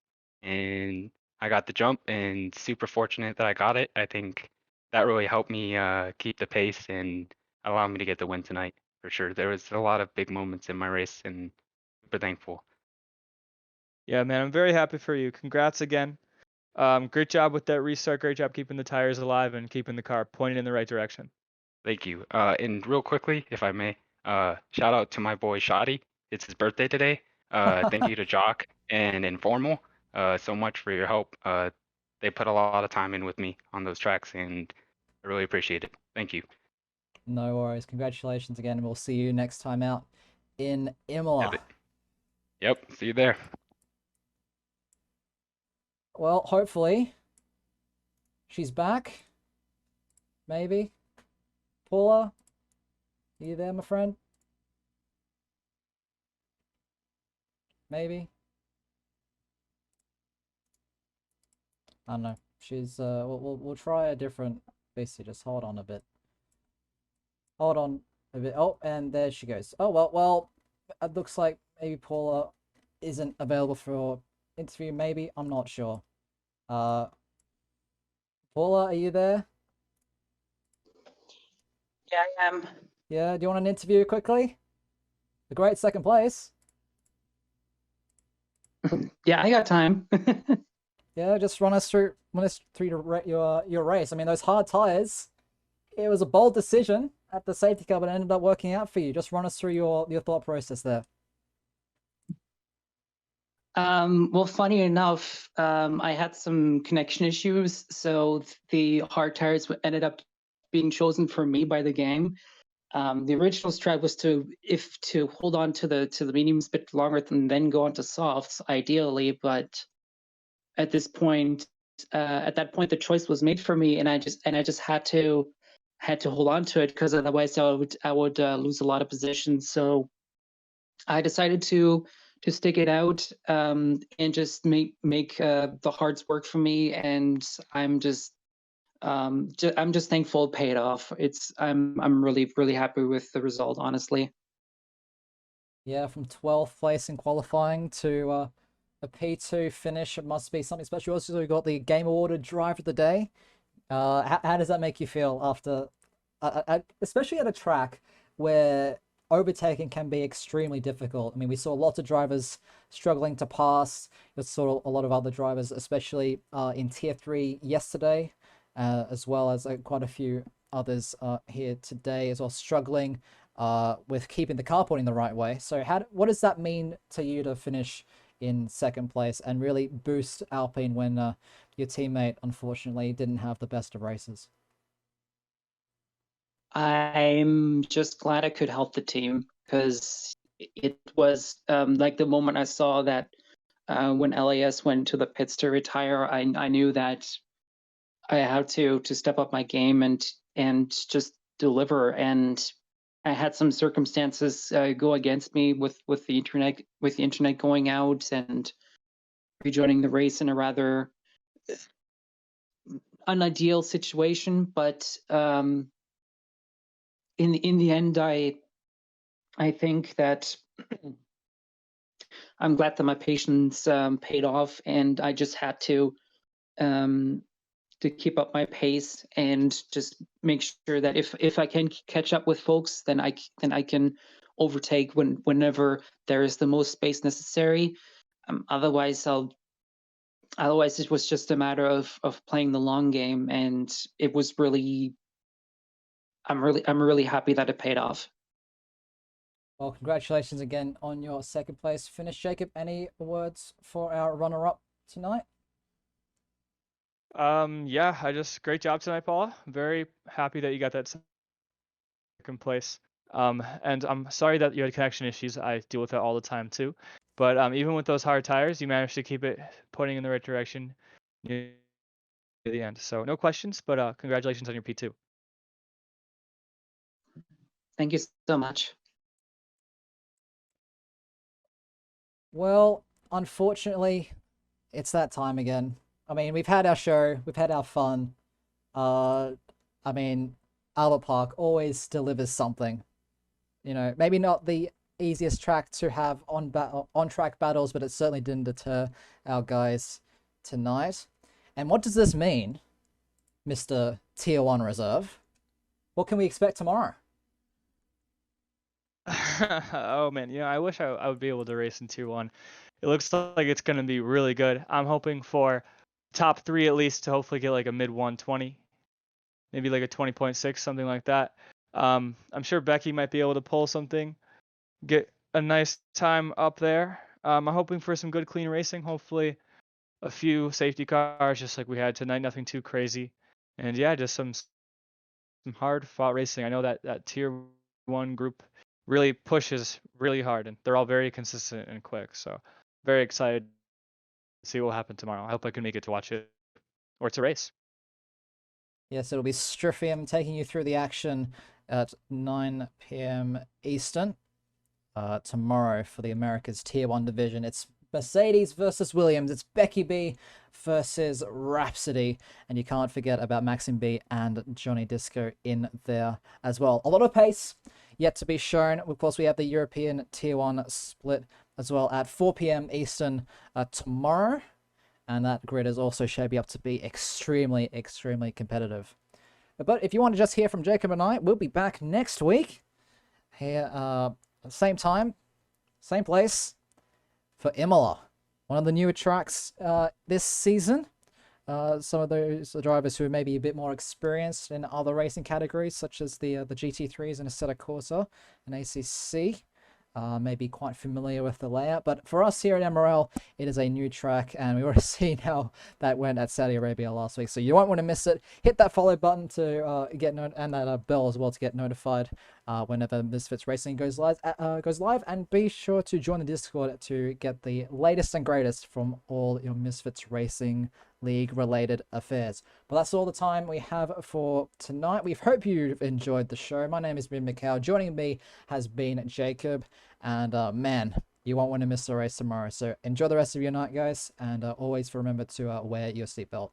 and I got the jump, and super fortunate that I got it. I think that really helped me keep the pace and allow me to get the win tonight for sure. There was a lot of big moments in my race, and super thankful. Yeah, man, I'm very happy for you. Congrats again. Great job with that restart. Great job keeping the tires alive and keeping the car pointed in the right direction. Thank you. And real quickly, if I may, shout out to my boy Shadi. It's his birthday today. Thank you to Jock and Informal so much for your help. They put a lot of time in with me on those tracks, and I really appreciate it. Thank you. No worries. Congratulations again, and we'll see you next time out in Imola. Yep. See you there. Well, hopefully she's back. Maybe. Paula, are you there, my friend? Maybe. I don't know. She's we'll try a different BC. Just hold on a bit. Hold on a bit. Oh, and there she goes. Oh well, it looks like maybe Paula isn't available for interview. Maybe, I'm not sure. Paula, are you there? Yeah, I am. Yeah. Do you want an interview quickly? A great second place. Yeah, I got time. Yeah, just run us through your race. I mean, those hard tires. It was a bold decision at the safety car, but it ended up working out for you. Just run us through your thought process there. Well, funny enough, I had some connection issues, so the hard tires ended up being chosen for me by the game. The original strat was to hold on to the mediums a bit longer and then go on to softs, ideally. But at this point, at that point, the choice was made for me, and I just had to hold on to it because otherwise I would lose a lot of positions. So I decided to stick it out and just make the hards work for me, and I'm just thankful it paid off. I'm really happy with the result, honestly. Yeah, from 12th place in qualifying to a P2 finish, it must be something special. Also, we got the Game Awarded Driver of the Day. How does that make you feel after, especially at a track where overtaking can be extremely difficult? I mean, we saw lots of drivers struggling to pass. We saw a lot of other drivers, especially in Tier 3 yesterday, as well as quite a few others here today as well, struggling with keeping the car pointing the right way. So what does that mean to you to finish in second place and really boost Alpine when your teammate unfortunately didn't have the best of races? I'm just glad I could help the team because it was like the moment I saw that when LAS went to the pits to retire, I knew that I had to step up my game and just deliver. And I had some circumstances go against me with the internet going out and rejoining the race in a rather unideal situation. But in the end, I think that I'm glad that my patience paid off, and I just had to keep up my pace and just make sure that if I can catch up with folks, then I can overtake whenever there is the most space necessary. Otherwise it was just a matter of playing the long game, and it was really I'm really happy that it paid off. Well, congratulations again on your second place finish. Jacob, any words for our runner-up tonight? Yeah, great job tonight, Paula. Very happy that you got that second place. And I'm sorry that you had connection issues. I deal with that all the time too. But even with those hard tires, you managed to keep it pointing in the right direction near the end. So no questions, but congratulations on your P2. Thank you so much. Well, unfortunately, it's that time again. I mean, we've had our show, we've had our fun. I mean, Albert Park always delivers something. You know, maybe not the easiest track to have on track battles, but it certainly didn't deter our guys tonight. And what does this mean, Mr. Tier 1 Reserve? What can we expect tomorrow? Oh man, I wish I would be able to race in Tier 1. It looks like it's going to be really good. I'm hoping for top 3 at least to hopefully get like a mid 120, maybe like a 20.6, something like that. I'm sure Becky might be able to pull something, get a nice time up there. I'm hoping for some good clean racing, hopefully a few safety cars just like we had tonight, nothing too crazy. And yeah, just some hard fought racing. I know that Tier 1 group really pushes really hard, and they're all very consistent and quick. So very excited to see what will happen tomorrow. I hope I can make it to watch it or to race. Yes, it'll be Striffium taking you through the action at 9 p.m. Eastern tomorrow for the Americas Tier 1 division. It's Mercedes versus Williams. It's Becky B versus Rhapsody. And you can't forget about Maxim B and Johnny Disco in there as well. A lot of pace yet to be shown. Of course, we have the European Tier 1 split as well at 4 p.m. Eastern tomorrow. And that grid is also shaping up to be extremely, extremely competitive. But if you want to just hear from Jacob and I, we'll be back next week here same time, same place for Imola. One of the newer tracks this season. Some of those drivers who are maybe a bit more experienced in other racing categories, such as the GT3s and Assetto Corsa and ACC, may be quite familiar with the layout. But for us here at MRL, it is a new track, and we already seen how that went at Saudi Arabia last week. So you won't want to miss it. Hit that follow button to get and that bell as well to get notified whenever Misfits Racing goes live. And be sure to join the Discord to get the latest and greatest from all your Misfits Racing League related affairs. But that's all the time we have for tonight. We hope you've enjoyed the show. My name is Ben McCall. Joining me has been Jacob, and man, you won't want to miss the race tomorrow. So enjoy the rest of your night, guys, and always remember to wear your seatbelt.